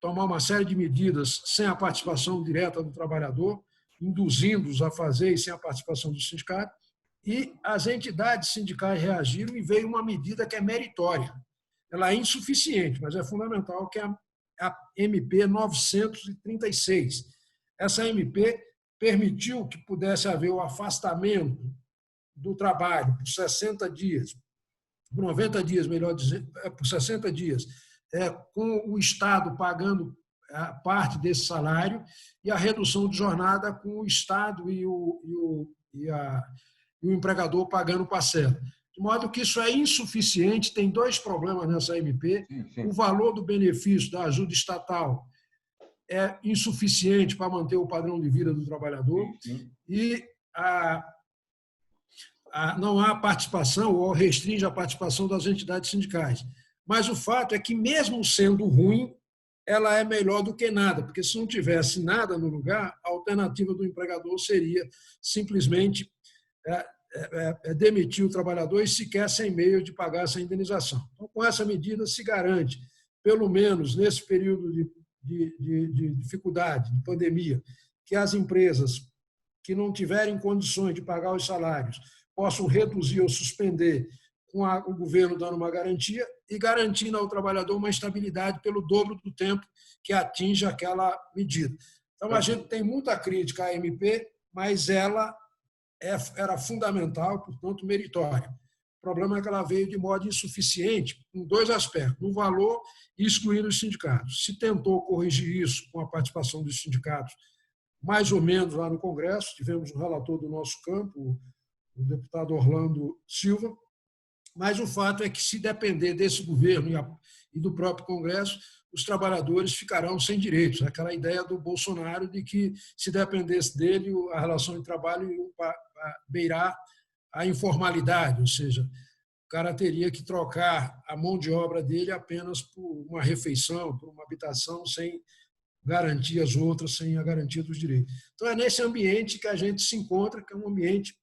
tomar uma série de medidas sem a participação direta do trabalhador, induzindo-os a fazer e sem a participação do sindicato. E as entidades sindicais reagiram e veio uma medida que é meritória. Ela é insuficiente, mas é fundamental, que é a MP 936. Essa MP permitiu que pudesse haver o afastamento do trabalho por 60 dias por 90 dias, melhor dizendo, por 60 dias, com o Estado pagando a parte desse salário e a redução de jornada com o Estado e o empregador pagando parcela. De modo que isso é insuficiente, tem dois problemas nessa MP. Sim, sim. O valor do benefício da ajuda estatal é insuficiente para manter o padrão de vida do trabalhador Sim. e não há participação ou restringe a participação das entidades sindicais. Mas o fato é que, mesmo sendo ruim, ela é melhor do que nada, porque se não tivesse nada no lugar, a alternativa do empregador seria simplesmente demitir o trabalhador e sequer sem meio de pagar essa indenização. Então, com essa medida, se garante, pelo menos nesse período de dificuldade, de pandemia, que as empresas que não tiverem condições de pagar os salários possam reduzir ou suspender, com o governo dando uma garantia e garantindo ao trabalhador uma estabilidade pelo dobro do tempo que atinge aquela medida. Então, a gente tem muita crítica à MP, mas ela era fundamental, portanto, meritória. O problema é que ela veio de modo insuficiente em dois aspectos, no valor e excluindo os sindicatos. Se tentou corrigir isso com a participação dos sindicatos, mais ou menos lá no Congresso, tivemos um relator do nosso campo, o deputado Orlando Silva, mas o fato é que, se depender desse governo e do próprio Congresso, os trabalhadores ficarão sem direitos. Aquela ideia do Bolsonaro de que, se dependesse dele, a relação de trabalho ia beirar a informalidade, ou seja, o cara teria que trocar a mão de obra dele apenas por uma refeição, por uma habitação, sem garantir as outras, sem a garantia dos direitos. Então, é nesse ambiente que a gente se encontra, que é um ambiente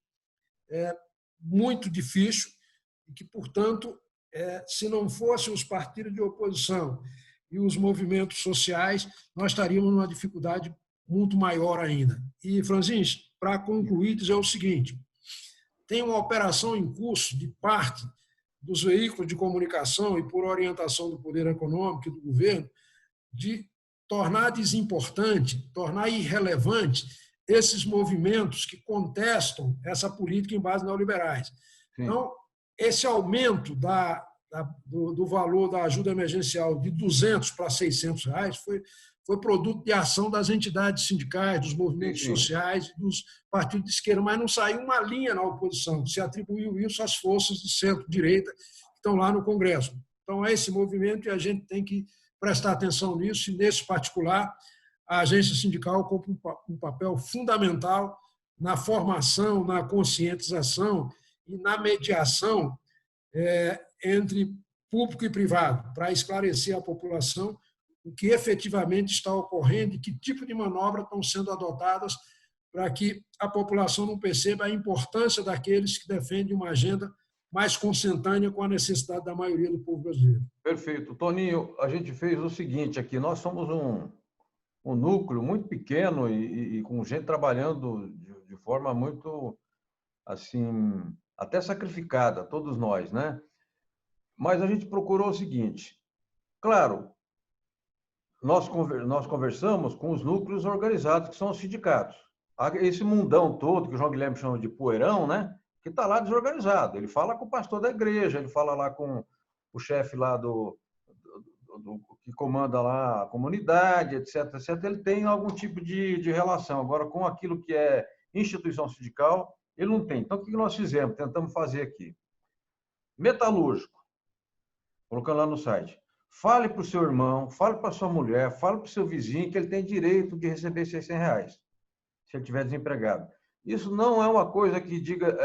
muito difícil, e que, portanto, se não fossem os partidos de oposição e os movimentos sociais, nós estaríamos numa dificuldade muito maior ainda. E, Franzins, para concluir, dizer o seguinte: tem uma operação em curso de parte dos veículos de comunicação e por orientação do poder econômico e do governo de tornar desimportante, tornar irrelevante esses movimentos que contestam essa política em base neoliberais. Sim. Então, esse aumento do valor da ajuda emergencial de R$200 para R$600 foi produto de ação das entidades sindicais, dos movimentos sociais, dos partidos de esquerda, mas não saiu uma linha na oposição. Se atribuiu isso às forças de centro-direita que estão lá no Congresso. Então, é esse movimento e a gente tem que prestar atenção nisso, e, nesse particular, a agência sindical cumpre um papel fundamental na formação, na conscientização e na mediação entre público e privado, para esclarecer à população o que efetivamente está ocorrendo e que tipo de manobras estão sendo adotadas para que a população não perceba a importância daqueles que defendem uma agenda mais consentânea com a necessidade da maioria do povo brasileiro. Perfeito. Toninho, a gente fez o seguinte aqui, nós somos um núcleo muito pequeno e com gente trabalhando de forma muito, assim, até sacrificada, todos nós, né? Mas a gente procurou o seguinte: claro, nós conversamos com os núcleos organizados, que são os sindicatos. Esse mundão todo, que o João Guilherme chama de poeirão, né? Que está lá desorganizado. Ele fala com o pastor da igreja, ele fala lá com o chefe lá que comanda lá a comunidade, etc, etc. Ele tem algum tipo de relação. Agora, com aquilo que é instituição sindical, ele não tem. Então, o que nós fizemos? Tentamos fazer aqui. Metalúrgico, colocando lá no site. Fale para o seu irmão, fale para a sua mulher, fale para o seu vizinho que ele tem direito de receber R$600, se ele estiver desempregado. Isso não é uma coisa que diga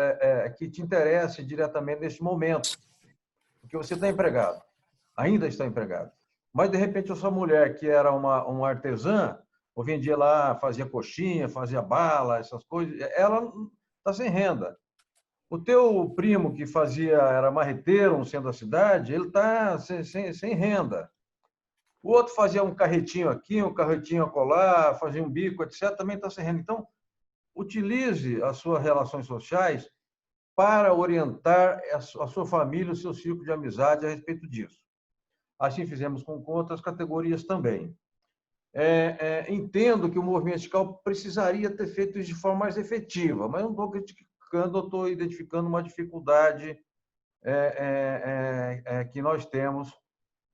que te interesse diretamente neste momento, porque você está empregado, ainda está empregado. Mas, de repente, a sua mulher, que era uma artesã, ou vendia lá, fazia coxinha, fazia bala, essas coisas, ela está sem renda. O teu primo, que era marreteiro no centro da cidade, ele está sem renda. O outro fazia um carretinho aqui, um carretinho acolá, fazia um bico, etc., também está sem renda. Então, utilize as suas relações sociais para orientar a sua família, o seu círculo de amizade a respeito disso. Assim fizemos com outras categorias também. Entendo que o movimento sindical precisaria ter feito isso de forma mais efetiva, mas não estou criticando, eu estou identificando uma dificuldade que nós temos,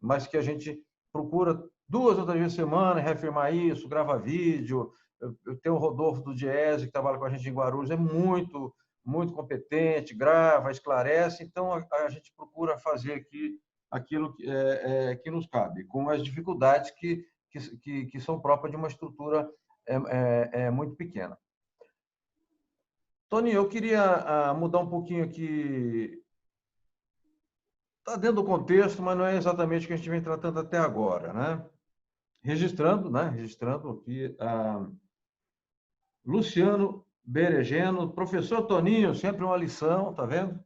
mas que a gente procura 2 ou 3 vezes por semana reafirmar isso, grava vídeo. Eu tenho o Rodolfo do Diese, que trabalha com a gente em Guarulhos, é muito, muito competente, grava, esclarece. Então, a gente procura fazer aqui aquilo que nos cabe, com as dificuldades que são próprias de uma estrutura muito pequena. Tony, eu queria mudar um pouquinho aqui. Está dentro do contexto, mas não é exatamente o que a gente vem tratando até agora, né? Registrando aqui Luciano Beregeno, professor Toninho, sempre uma lição, tá vendo?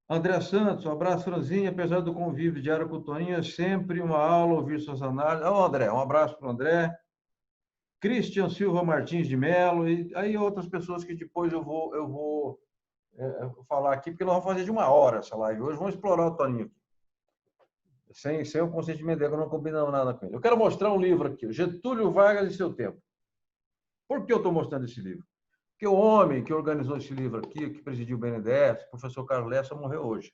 André Santos, um abraço, Franzinha, apesar do convívio diário com o Toninho, é sempre uma aula ouvir suas análises. André, um abraço para o André. Christian Silva Martins de Mello, e aí outras pessoas que depois eu vou falar aqui, porque nós vamos fazer de 1 hora essa live. Hoje vamos explorar o Toninho. Sem o consentimento dele, eu não combinamos nada com ele. Eu quero mostrar um livro aqui, Getúlio Vargas e seu tempo. Por que eu estou mostrando esse livro? Porque o homem que organizou esse livro aqui, que presidiu o BNDES, o professor Carlos Lessa, morreu hoje.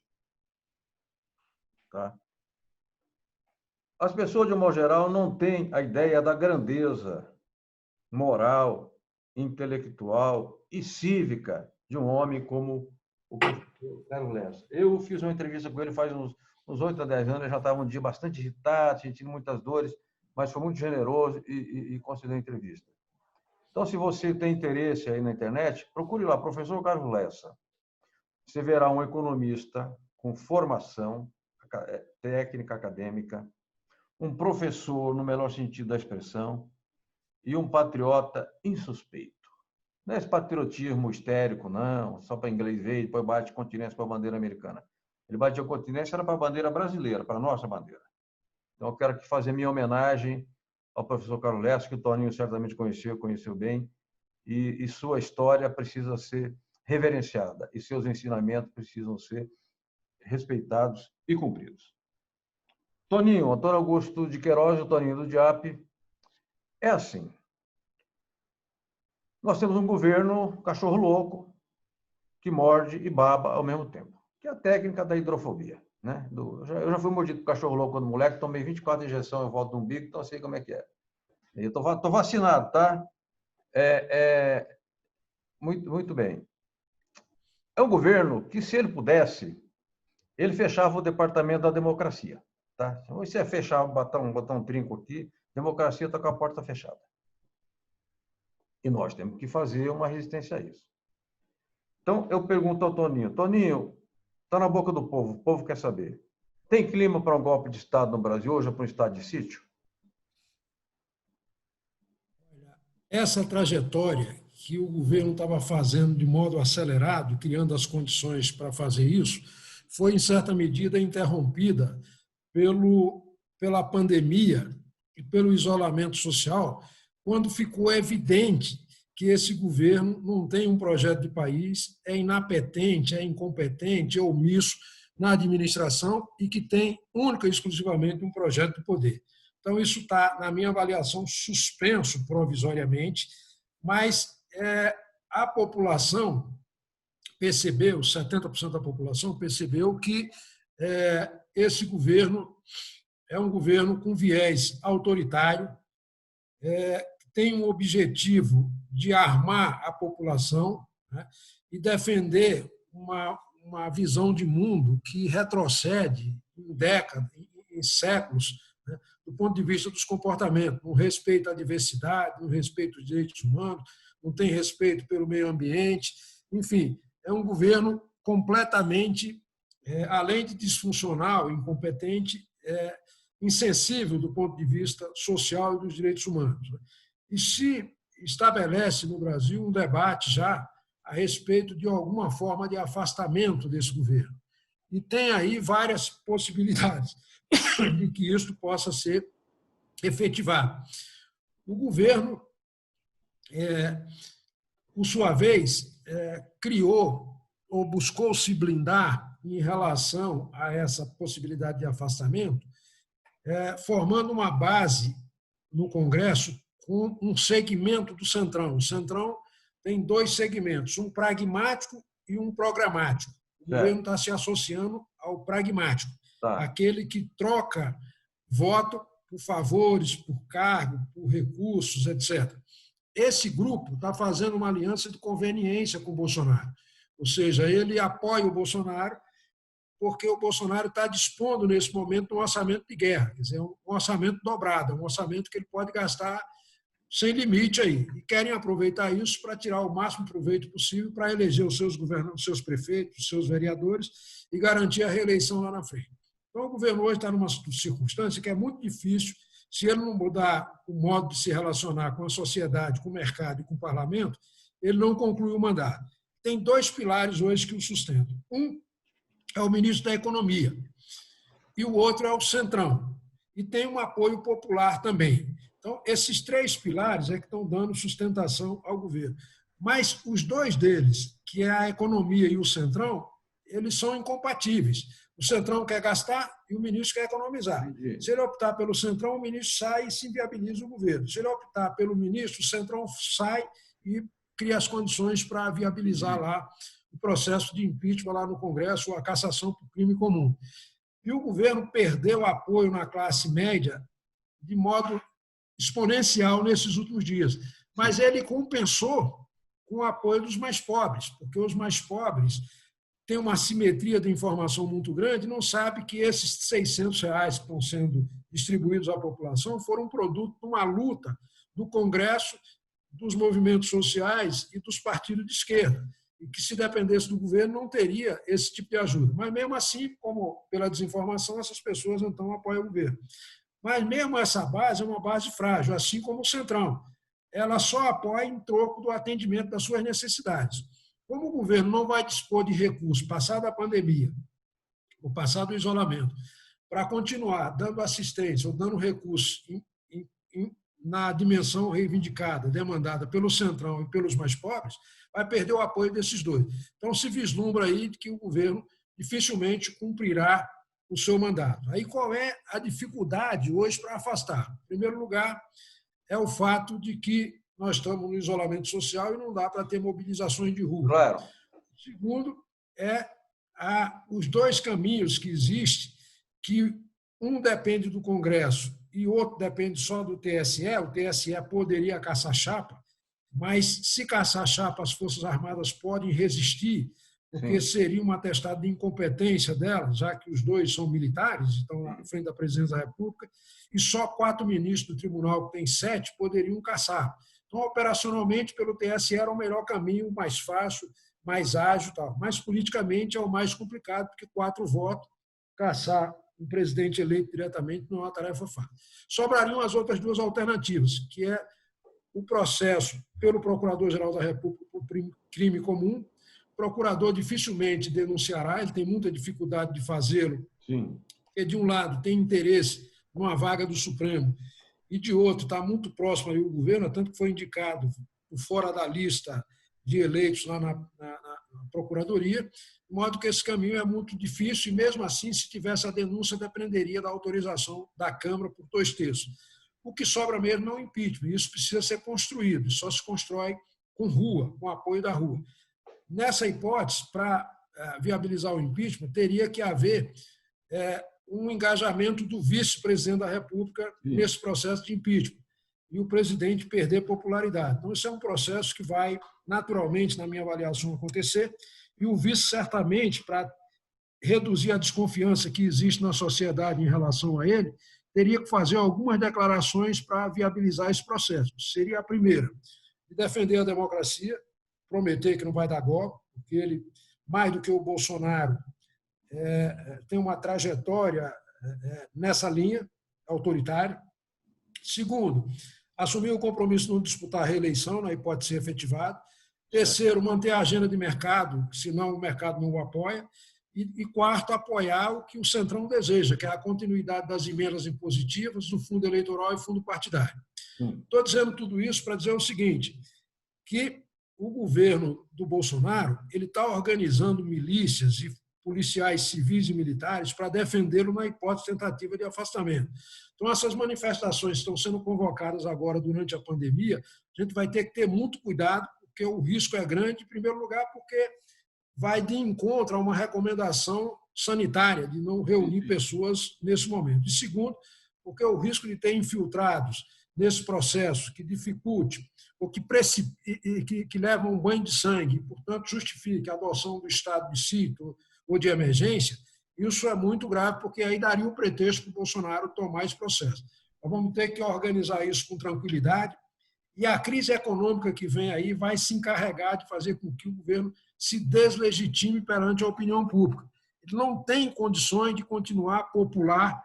Tá? As pessoas, de um modo geral, não têm a ideia da grandeza moral, intelectual e cívica de um homem como o professor Carlos Lessa. Eu fiz uma entrevista com ele faz uns 8 a 10 anos, eu já estava um dia bastante irritado, sentindo muitas dores, mas foi muito generoso e concedeu a entrevista. Então, se você tem interesse aí na internet, procure lá, professor Carlos Lessa. Você verá um economista com formação técnica acadêmica, um professor no melhor sentido da expressão e um patriota insuspeito. Não é esse patriotismo histérico, não, só para inglês ver e depois bate continência para a bandeira americana. Ele batia continência era para a bandeira brasileira, para a nossa bandeira. Então, eu quero aqui fazer minha homenagem ao professor Carlos Lessa, que o Toninho certamente conheceu bem, e sua história precisa ser reverenciada, e seus ensinamentos precisam ser respeitados e cumpridos. Toninho, Antônio Augusto de Queiroz, o Toninho do DIAP, é assim. Nós temos um governo cachorro louco, que morde e baba ao mesmo tempo, que é a técnica da hidrofobia. Né? Eu já fui mordido por cachorro louco quando moleque, tomei 24 injeções em volta do umbigo, então eu sei como é que é. Eu estou vacinado, tá? Muito, muito bem. É um governo que, se ele pudesse, ele fechava o departamento da democracia. Tá? Se você fechar, botar um trinco aqui, democracia está com a porta fechada. E nós temos que fazer uma resistência a isso. Então, eu pergunto ao Toninho. Toninho, está na boca do povo, o povo quer saber. Tem clima para um golpe de Estado no Brasil hoje ou para um estado de sítio? Essa trajetória que o governo estava fazendo de modo acelerado, criando as condições para fazer isso, foi, em certa medida, interrompida pela pandemia e pelo isolamento social, quando ficou evidente que esse governo não tem um projeto de país, é inapetente, é incompetente, é omisso na administração e que tem única e exclusivamente um projeto de poder. Então, isso está, na minha avaliação, suspenso provisoriamente, mas a população percebeu, 70% da população percebeu que esse governo é um governo com viés autoritário, tem um objetivo de armar a população, né, e defender uma visão de mundo que retrocede em décadas, em séculos, né, do ponto de vista dos comportamentos, no respeito à diversidade, no respeito aos direitos humanos, não tem respeito pelo meio ambiente, enfim, é um governo completamente, além de disfuncional, incompetente, insensível do ponto de vista social e dos direitos humanos. E se estabelece no Brasil um debate já a respeito de alguma forma de afastamento desse governo. E tem aí várias possibilidades de que isso possa ser efetivado. O governo, por sua vez, criou ou buscou se blindar em relação a essa possibilidade de afastamento, formando uma base no Congresso com um segmento do Centrão. O Centrão tem 2 segmentos, um pragmático e um programático. O governo está se associando ao pragmático, Tá. aquele que troca voto por favores, por cargo, por recursos, etc. Esse grupo está fazendo uma aliança de conveniência com o Bolsonaro. Ou seja, ele apoia o Bolsonaro porque o Bolsonaro está dispondo, nesse momento, de um orçamento de guerra, quer dizer, um orçamento dobrado, um orçamento que ele pode gastar sem limite aí. E querem aproveitar isso para tirar o máximo proveito possível para eleger os seus governadores, os seus prefeitos, os seus vereadores e garantir a reeleição lá na frente. Então, o governo hoje está numa circunstância que é muito difícil, se ele não mudar o modo de se relacionar com a sociedade, com o mercado e com o parlamento, ele não conclui o mandato. Tem dois pilares hoje que o sustentam. Um é o ministro da Economia e o outro é o Centrão. E tem um apoio popular também. Então, esses três pilares é que estão dando sustentação ao governo. Mas os dois deles, que é a economia e o Centrão, eles são incompatíveis. O Centrão quer gastar e o ministro quer economizar. Entendi. Se ele optar pelo Centrão, o ministro sai e se inviabiliza o governo. Se ele optar pelo ministro, o Centrão sai e cria as condições para viabilizar lá o processo de impeachment lá no Congresso, ou a cassação por crime comum. E o governo perdeu apoio na classe média de modo exponencial nesses últimos dias. Mas ele compensou com o apoio dos mais pobres, porque os mais pobres têm uma assimetria de informação muito grande e não sabem que esses R$ 600 que estão sendo distribuídos à população foram produto de uma luta do Congresso, dos movimentos sociais e dos partidos de esquerda, e que, se dependesse do governo, não teria esse tipo de ajuda. Mas, mesmo assim, como pela desinformação, essas pessoas, então, apoiam o governo. Mas, mesmo essa base é uma base frágil, assim como o Centrão. Ela só apoia em troco do atendimento das suas necessidades. Como o governo não vai dispor de recursos, passado a pandemia, ou passado o isolamento, para continuar dando assistência ou dando recursos na dimensão reivindicada, demandada pelo Centrão e pelos mais pobres, vai perder o apoio desses dois. Então, se vislumbra aí que o governo dificilmente cumprirá o seu mandato. Aí, qual é a dificuldade hoje para afastar? Em primeiro lugar, é o fato de que nós estamos no isolamento social e não dá para ter mobilizações de rua. Claro. Segundo, os dois caminhos que existem, que um depende do Congresso e outro depende só do TSE. O TSE poderia caçar chapa, mas, se caçar chapa, as Forças Armadas podem resistir, porque seria um atestado de incompetência delas, já que os dois são militares, estão lá na frente da Presidência da República, e só 4 ministros do tribunal, que tem 7, poderiam caçar. Então, operacionalmente, pelo TSE era o melhor caminho, mais fácil, mais ágil, tal. Mas politicamente é o mais complicado, porque 4 votos, caçar um presidente eleito diretamente não é uma tarefa fácil. Sobrariam as outras 2 alternativas, que é o processo pelo Procurador-Geral da República por crime comum. O procurador dificilmente denunciará, ele tem muita dificuldade de fazê-lo, porque, de um lado, tem interesse numa vaga do Supremo, e, de outro, está muito próximo aí o governo, tanto que foi indicado por fora da lista de eleitos lá na Procuradoria, de modo que esse caminho é muito difícil, e, mesmo assim, se tivesse a denúncia, dependeria da autorização da Câmara por 2/3. O que sobra mesmo é o impeachment. Isso precisa ser construído, só se constrói com rua, com apoio da rua. Nessa hipótese, para viabilizar o impeachment, teria que haver um engajamento do vice-presidente da República nesse processo de impeachment, e o presidente perder popularidade. Então, isso é um processo que vai, naturalmente, na minha avaliação, acontecer, e o vice, certamente, para reduzir a desconfiança que existe na sociedade em relação a ele, teria que fazer algumas declarações para viabilizar esse processo. Seria a primeira, de defender a democracia, prometer que não vai dar golpe, porque ele, mais do que o Bolsonaro, tem uma trajetória nessa linha autoritária. Segundo, assumir o compromisso de não disputar a reeleição, na hipótese de ser efetivado. Terceiro, manter a agenda de mercado, senão o mercado não o apoia. E quarto, apoiar o que o Centrão deseja, que é a continuidade das emendas impositivas, do fundo eleitoral e fundo partidário. Estou dizendo tudo isso para dizer o seguinte, que o governo do Bolsonaro ele está organizando milícias e policiais civis e militares para defendê-lo na hipótese de tentativa de afastamento. Então, essas manifestações estão sendo convocadas agora durante a pandemia. A gente vai ter que ter muito cuidado, porque o risco é grande, em primeiro lugar, porque vai de encontro a uma recomendação sanitária de não reunir pessoas nesse momento. E segundo, porque o risco de ter infiltrados nesse processo que dificulte ou que leva a um banho de sangue, e, portanto, justifique a adoção do estado de sítio ou de emergência, isso é muito grave, porque aí daria o pretexto para o Bolsonaro tomar esse processo. Nós vamos ter que organizar isso com tranquilidade, e a crise econômica que vem aí vai se encarregar de fazer com que o governo se deslegitime perante a opinião pública. Ele não tem condições de continuar popular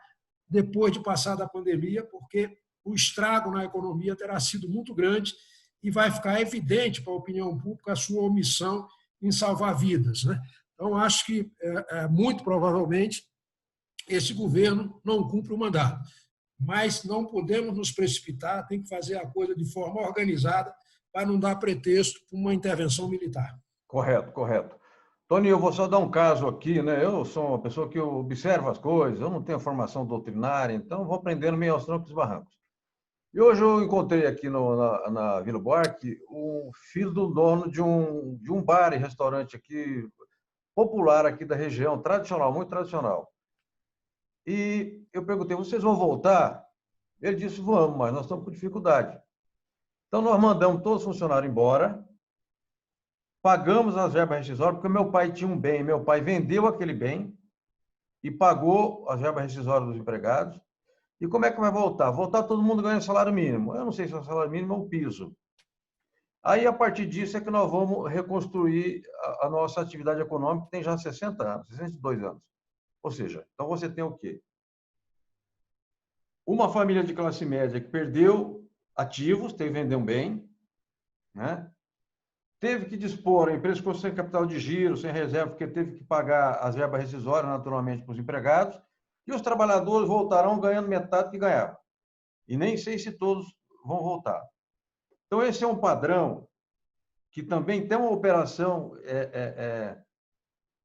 depois de passar da pandemia, porque o estrago na economia terá sido muito grande e vai ficar evidente para a opinião pública a sua omissão em salvar vidas, né? Então, acho que, muito provavelmente, esse governo não cumpre o mandato. Mas não podemos nos precipitar, tem que fazer a coisa de forma organizada para não dar pretexto para uma intervenção militar. Correto, correto. Tony, eu vou só dar um caso aqui, né? Eu sou uma pessoa que observa as coisas, eu não tenho formação doutrinária, então vou aprendendo meio aos trancos e barrancos. E hoje eu encontrei aqui na Vila Buarque o filho do dono de um bar e restaurante aqui, popular aqui da região, tradicional, muito tradicional. E eu perguntei, vocês vão voltar? Ele disse, vamos, mas nós estamos com dificuldade. Então, nós mandamos todos os funcionários embora, pagamos as verbas rescisórias, porque meu pai tinha um bem, meu pai vendeu aquele bem e pagou as verbas rescisórias dos empregados. E como é que vai voltar? Voltar todo mundo ganhando salário mínimo. Eu não sei se é o salário mínimo ou o piso. Aí, a partir disso, é que nós vamos reconstruir a nossa atividade econômica, que tem já 60 anos, 62 anos. Ou seja, então você tem o quê? Uma família de classe média que perdeu ativos, teve que vender um bem, né? Teve que dispor, a empresa ficou sem capital de giro, sem reserva, porque teve que pagar as verbas rescisórias, naturalmente, para os empregados, e os trabalhadores voltarão ganhando metade que ganhavam. E nem sei se todos vão voltar. Então, esse é um padrão que também tem uma operação...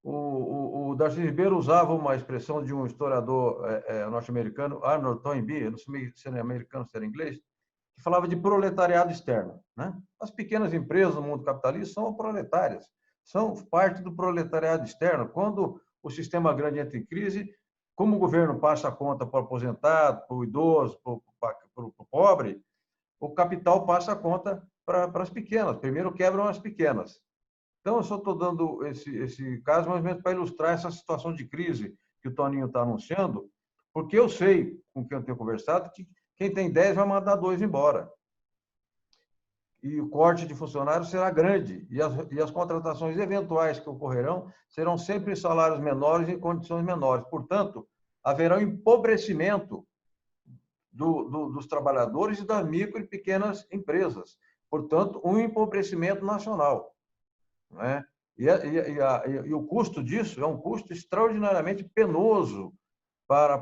O Darcy Ribeiro usava uma expressão de um historiador norte-americano, Arnold Toynbee, não sei se era americano, se era inglês, que falava de proletariado externo, né? As pequenas empresas no mundo capitalista são proletárias, são parte do proletariado externo. Quando o sistema grande entra em crise, como o governo passa a conta para o aposentado, para o idoso, para o pobre, o capital passa a conta para as pequenas. Primeiro quebram as pequenas. Então, eu só estou dando esse caso mais ou menos para ilustrar essa situação de crise que o Toninho está anunciando, porque eu sei, com quem eu tenho conversado, que quem tem 10 vai mandar 2 embora. E o corte de funcionários será grande, e as contratações eventuais que ocorrerão serão sempre em salários menores e em condições menores. Portanto, haverá um empobrecimento dos trabalhadores e das micro e pequenas empresas. Portanto, um empobrecimento nacional. Né? E o custo disso é um custo extraordinariamente penoso para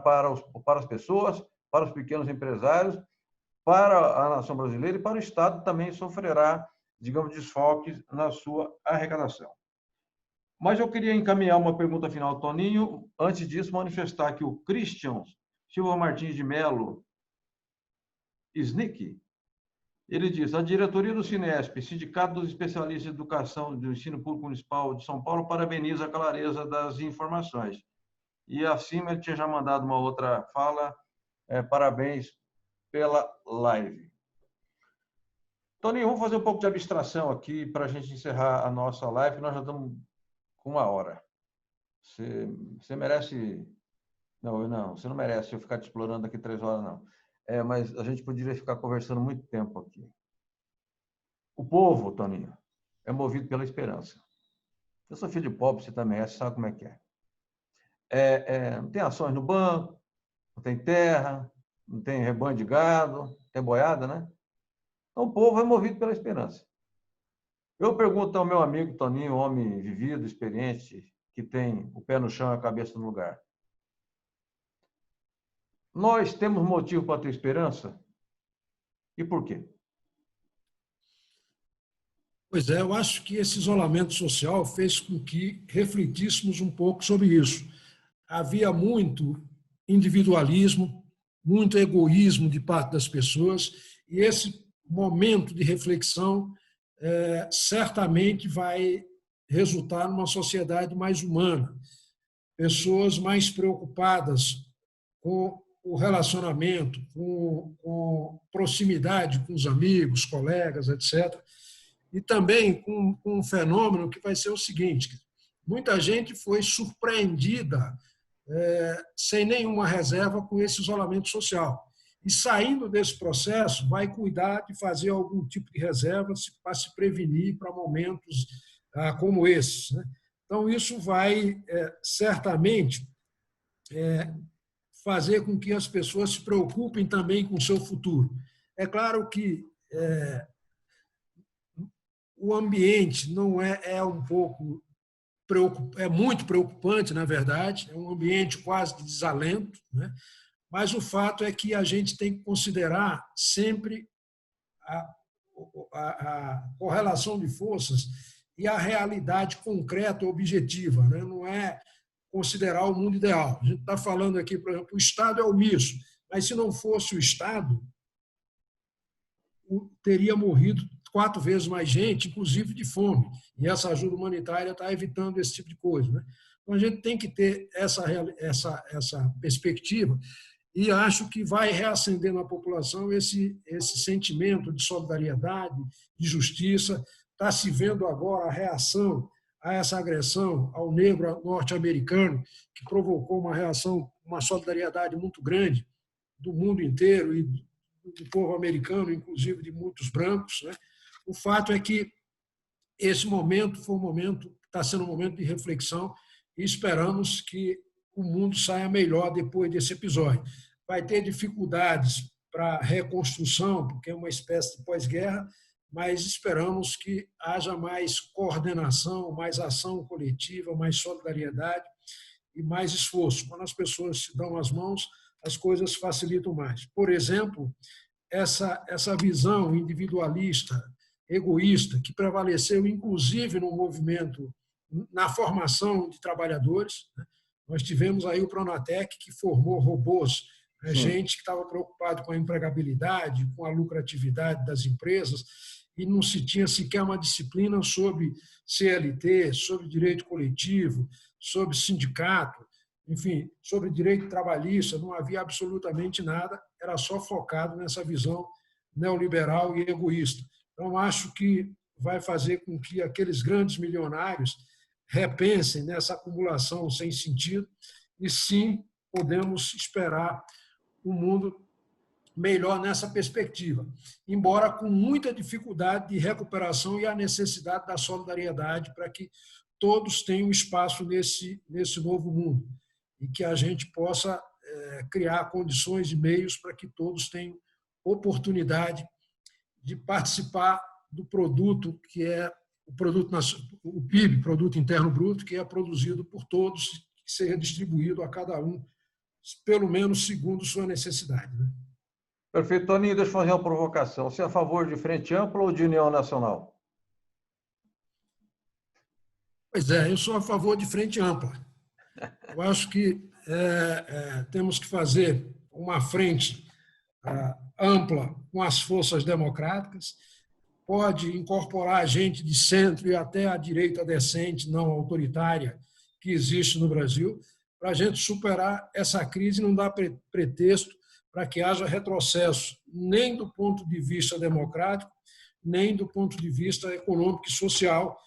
as pessoas, para os pequenos empresários, para a nação brasileira e para o Estado também sofrerá, digamos, desfalques na sua arrecadação. Mas eu queria encaminhar uma pergunta final, Toninho. Antes disso, manifestar que o Christian Silva Martins de Mello Snick, ele diz, a diretoria do Cinesp, Sindicato dos Especialistas em Educação do Ensino Público Municipal de São Paulo, parabeniza a clareza das informações. E acima ele tinha já mandado uma outra fala, parabéns pela live. Toninho, vamos fazer um pouco de abstração aqui para a gente encerrar a nossa live, nós já estamos com 1 hora. Você merece... Não, você não merece eu ficar te explorando aqui 3 horas, não. Mas a gente poderia ficar conversando muito tempo aqui. O povo, Toninho, é movido pela esperança. Eu sou filho de pobre, você também é, você sabe como é que é. Não tem ações no banco, não tem terra, não tem rebanho de gado, tem boiada, né? Então, o povo é movido pela esperança. Eu pergunto ao meu amigo Toninho, homem vivido, experiente, que tem o pé no chão e a cabeça no lugar. Nós temos motivo para ter esperança? E por quê? Pois é, eu acho que esse isolamento social fez com que refletíssemos um pouco sobre isso. Havia muito individualismo, muito egoísmo de parte das pessoas, e esse momento de reflexão certamente vai resultar numa sociedade mais humana, pessoas mais preocupadas com o relacionamento, com proximidade com os amigos, colegas, etc. E também com um fenômeno que vai ser o seguinte: muita gente foi surpreendida sem nenhuma reserva com esse isolamento social. E saindo desse processo, vai cuidar de fazer algum tipo de reserva para se prevenir para momentos como esses, né? Então, isso vai certamente fazer com que as pessoas se preocupem também com o seu futuro. É claro que o ambiente não é um pouco é muito preocupante, na verdade, é um ambiente quase de desalento, né? Mas o fato é que a gente tem que considerar sempre a correlação de forças e a realidade concreta, objetiva, né? Não é considerar o mundo ideal. A gente está falando aqui, por exemplo, o Estado é omisso, mas se não fosse o Estado, teria morrido 4 vezes mais gente, inclusive de fome. E essa ajuda humanitária está evitando esse tipo de coisa, né? Então, a gente tem que ter essa perspectiva e acho que vai reacender na população esse sentimento de solidariedade, de justiça. Está se vendo agora a reação a essa agressão ao negro norte-americano, que provocou uma reação, uma solidariedade muito grande do mundo inteiro e do povo americano, inclusive de muitos brancos, né? O fato é que esse momento está sendo um momento de reflexão e esperamos que o mundo saia melhor depois desse episódio. Vai ter dificuldades para a reconstrução, porque é uma espécie de pós-guerra, mas esperamos que haja mais coordenação, mais ação coletiva, mais solidariedade e mais esforço. Quando as pessoas se dão as mãos, as coisas facilitam mais. Por exemplo, essa visão individualista, egoísta, que prevaleceu inclusive no movimento, na formação de trabalhadores, né? Nós tivemos aí o Pronatec, que formou robôs, né? Gente que estava preocupado com a empregabilidade, com a lucratividade das empresas, e não se tinha sequer uma disciplina sobre CLT, sobre direito coletivo, sobre sindicato, enfim, sobre direito trabalhista, não havia absolutamente nada, era só focado nessa visão neoliberal e egoísta. Então, acho que vai fazer com que aqueles grandes milionários repensem nessa acumulação sem sentido e, sim, podemos esperar um mundo melhor nessa perspectiva, embora com muita dificuldade de recuperação e a necessidade da solidariedade para que todos tenham espaço nesse novo mundo e que a gente possa criar condições e meios para que todos tenham oportunidade de participar do produto que é o PIB, Produto Interno Bruto, que é produzido por todos, que seja distribuído a cada um, pelo menos segundo sua necessidade, né? Perfeito. Toninho, deixa eu fazer uma provocação. Você é a favor de frente ampla ou de união nacional? Pois é, eu sou a favor de frente ampla. Eu acho que temos que fazer uma frente ampla com as forças democráticas, pode incorporar gente de centro e até a direita decente, não autoritária, que existe no Brasil, para a gente superar essa crise. Não dá pretexto para que haja retrocesso, nem do ponto de vista democrático, nem do ponto de vista econômico e social,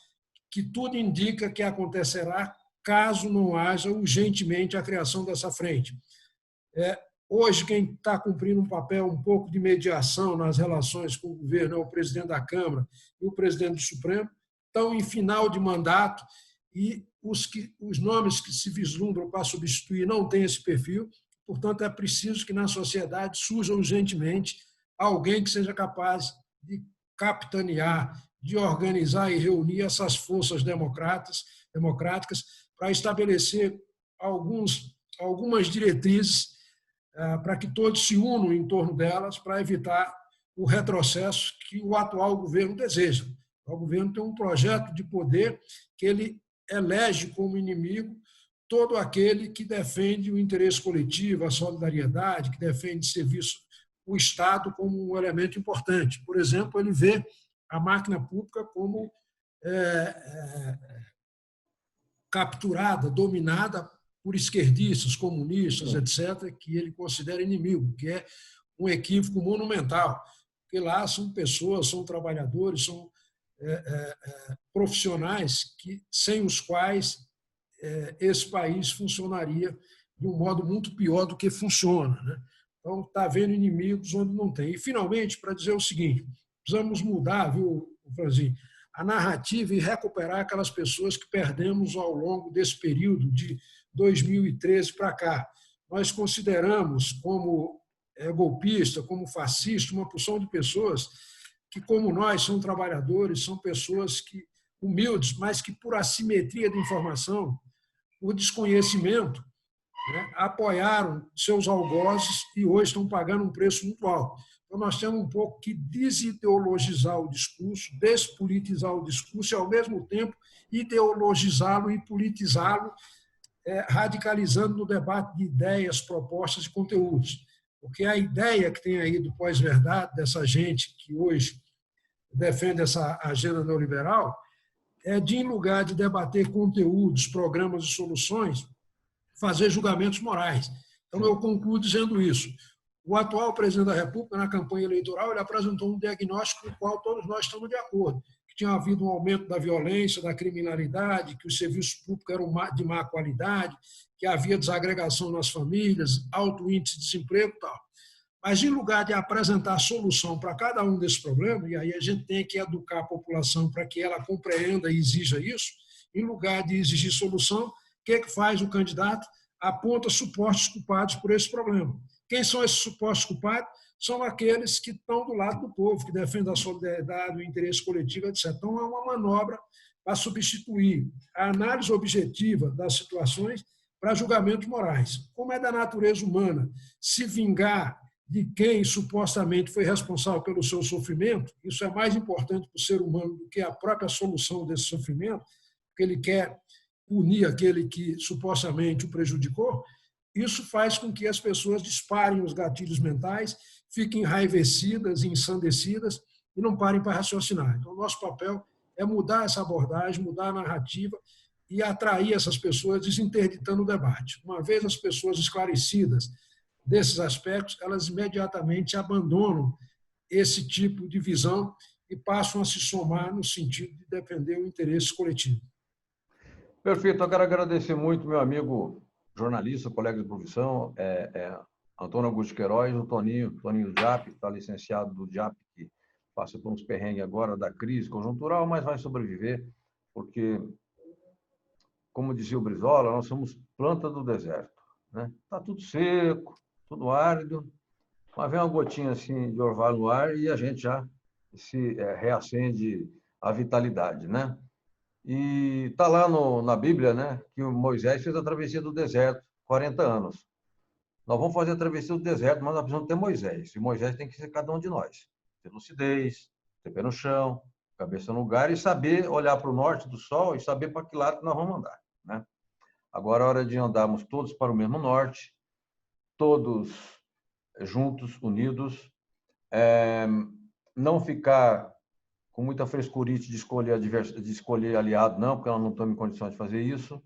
que tudo indica que acontecerá caso não haja urgentemente a criação dessa frente. Hoje, quem está cumprindo um papel um pouco de mediação nas relações com o governo é o presidente da Câmara e o presidente do Supremo, estão em final de mandato e os nomes que se vislumbram para substituir não têm esse perfil. Portanto, é preciso que na sociedade surja urgentemente alguém que seja capaz de capitanear, de organizar e reunir essas forças democráticas para estabelecer algumas diretrizes para que todos se unam em torno delas para evitar o retrocesso que o atual governo deseja. O governo tem um projeto de poder que ele elege como inimigo todo aquele que defende o interesse coletivo, a solidariedade, que defende serviço, o Estado como um elemento importante. Por exemplo, ele vê a máquina pública como capturada, dominada por esquerdistas, comunistas, etc., que ele considera inimigo, que é um equívoco monumental, porque lá são pessoas, são trabalhadores, são profissionais sem os quais esse país funcionaria de um modo muito pior do que funciona, né? Então, está havendo inimigos onde não tem. E, finalmente, para dizer o seguinte, precisamos mudar, viu, Franzinho, a narrativa e recuperar aquelas pessoas que perdemos ao longo desse período de 2013 para cá. Nós consideramos como golpista, como fascista, uma porção de pessoas que, como nós, são trabalhadores, são pessoas humildes, mas que, por assimetria de informação, por desconhecimento, né, apoiaram seus algozes e hoje estão pagando um preço muito alto. Então, nós temos um pouco que desideologizar o discurso, despolitizar o discurso e, ao mesmo tempo, ideologizá-lo e politizá-lo, radicalizando no debate de ideias, propostas e conteúdos. Porque a ideia que tem aí do pós-verdade, dessa gente que hoje defende essa agenda neoliberal, é de, em lugar de debater conteúdos, programas e soluções, fazer julgamentos morais. Então, eu concluo dizendo isso. O atual presidente da República, na campanha eleitoral, ele apresentou um diagnóstico com o qual todos nós estamos de acordo, que tinha havido um aumento da violência, da criminalidade, que os serviços públicos eram de má qualidade, que havia desagregação nas famílias, alto índice de desemprego e tal. Mas, em lugar de apresentar solução para cada um desses problemas, e aí a gente tem que educar a população para que ela compreenda e exija isso, em lugar de exigir solução, o que faz o candidato? Aponta supostos culpados por esse problema. Quem são esses supostos culpados? São aqueles que estão do lado do povo, que defendem a solidariedade, o interesse coletivo, etc. Então, é uma manobra para substituir a análise objetiva das situações para julgamentos morais. Como é da natureza humana se vingar de quem supostamente foi responsável pelo seu sofrimento, isso é mais importante para o ser humano do que a própria solução desse sofrimento, porque ele quer punir aquele que supostamente o prejudicou. Isso faz com que as pessoas disparem os gatilhos mentais, fiquem enraivecidas, ensandecidas e não parem para raciocinar. Então, o nosso papel é mudar essa abordagem, mudar a narrativa e atrair essas pessoas, desinterditando o debate. Uma vez as pessoas esclarecidas desses aspectos, elas imediatamente abandonam esse tipo de visão e passam a se somar no sentido de defender o interesse coletivo. Perfeito. Eu quero agradecer muito meu amigo jornalista, colega de profissão, Antônio Augusto Queiroz, o Toninho Jap, que está licenciado do Jap, que passa por uns perrengues agora da crise conjuntural, mas vai sobreviver, porque, como dizia o Brizola, nós somos planta do deserto, né? Está tudo seco, tudo árido, mas vem uma gotinha assim de orvalho no ar e a gente já se reacende a vitalidade, né? E está lá na Bíblia, né, que o Moisés fez a travessia do deserto, 40 anos. Nós vamos fazer a travessia do deserto, mas nós precisamos ter Moisés. E Moisés tem que ser cada um de nós. Ter lucidez, ter pé no chão, cabeça no lugar e saber olhar para o norte do sol e saber para que lado nós vamos andar, né? Agora é hora de andarmos todos para o mesmo norte, todos juntos, unidos, não ficar com muita frescurite de escolher aliado, não, porque nós não estamos em condições de fazer isso,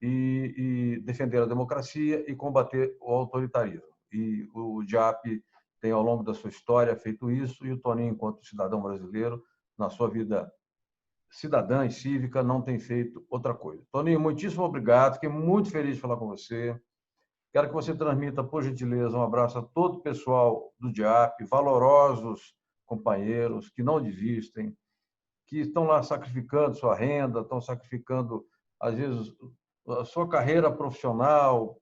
e defender a democracia e combater o autoritarismo. E o DIAP tem, ao longo da sua história, feito isso, e o Toninho, enquanto cidadão brasileiro, na sua vida cidadã e cívica, não tem feito outra coisa. Toninho, muitíssimo obrigado, fiquei muito feliz de falar com você. Quero que você transmita, por gentileza, um abraço a todo o pessoal do DIAP, valorosos companheiros que não desistem, que estão lá sacrificando sua renda, estão sacrificando, às vezes, a sua carreira profissional,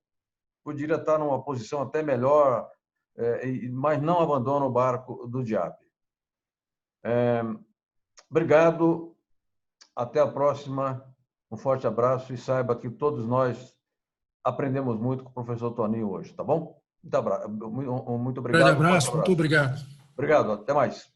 poderia estar numa posição até melhor, mas não abandonam o barco do DIAP. Obrigado, até a próxima, um forte abraço e saiba que todos nós aprendemos muito com o professor Toninho hoje, tá bom? Muito obrigado. Grande abraço, muito obrigado. Obrigado, até mais.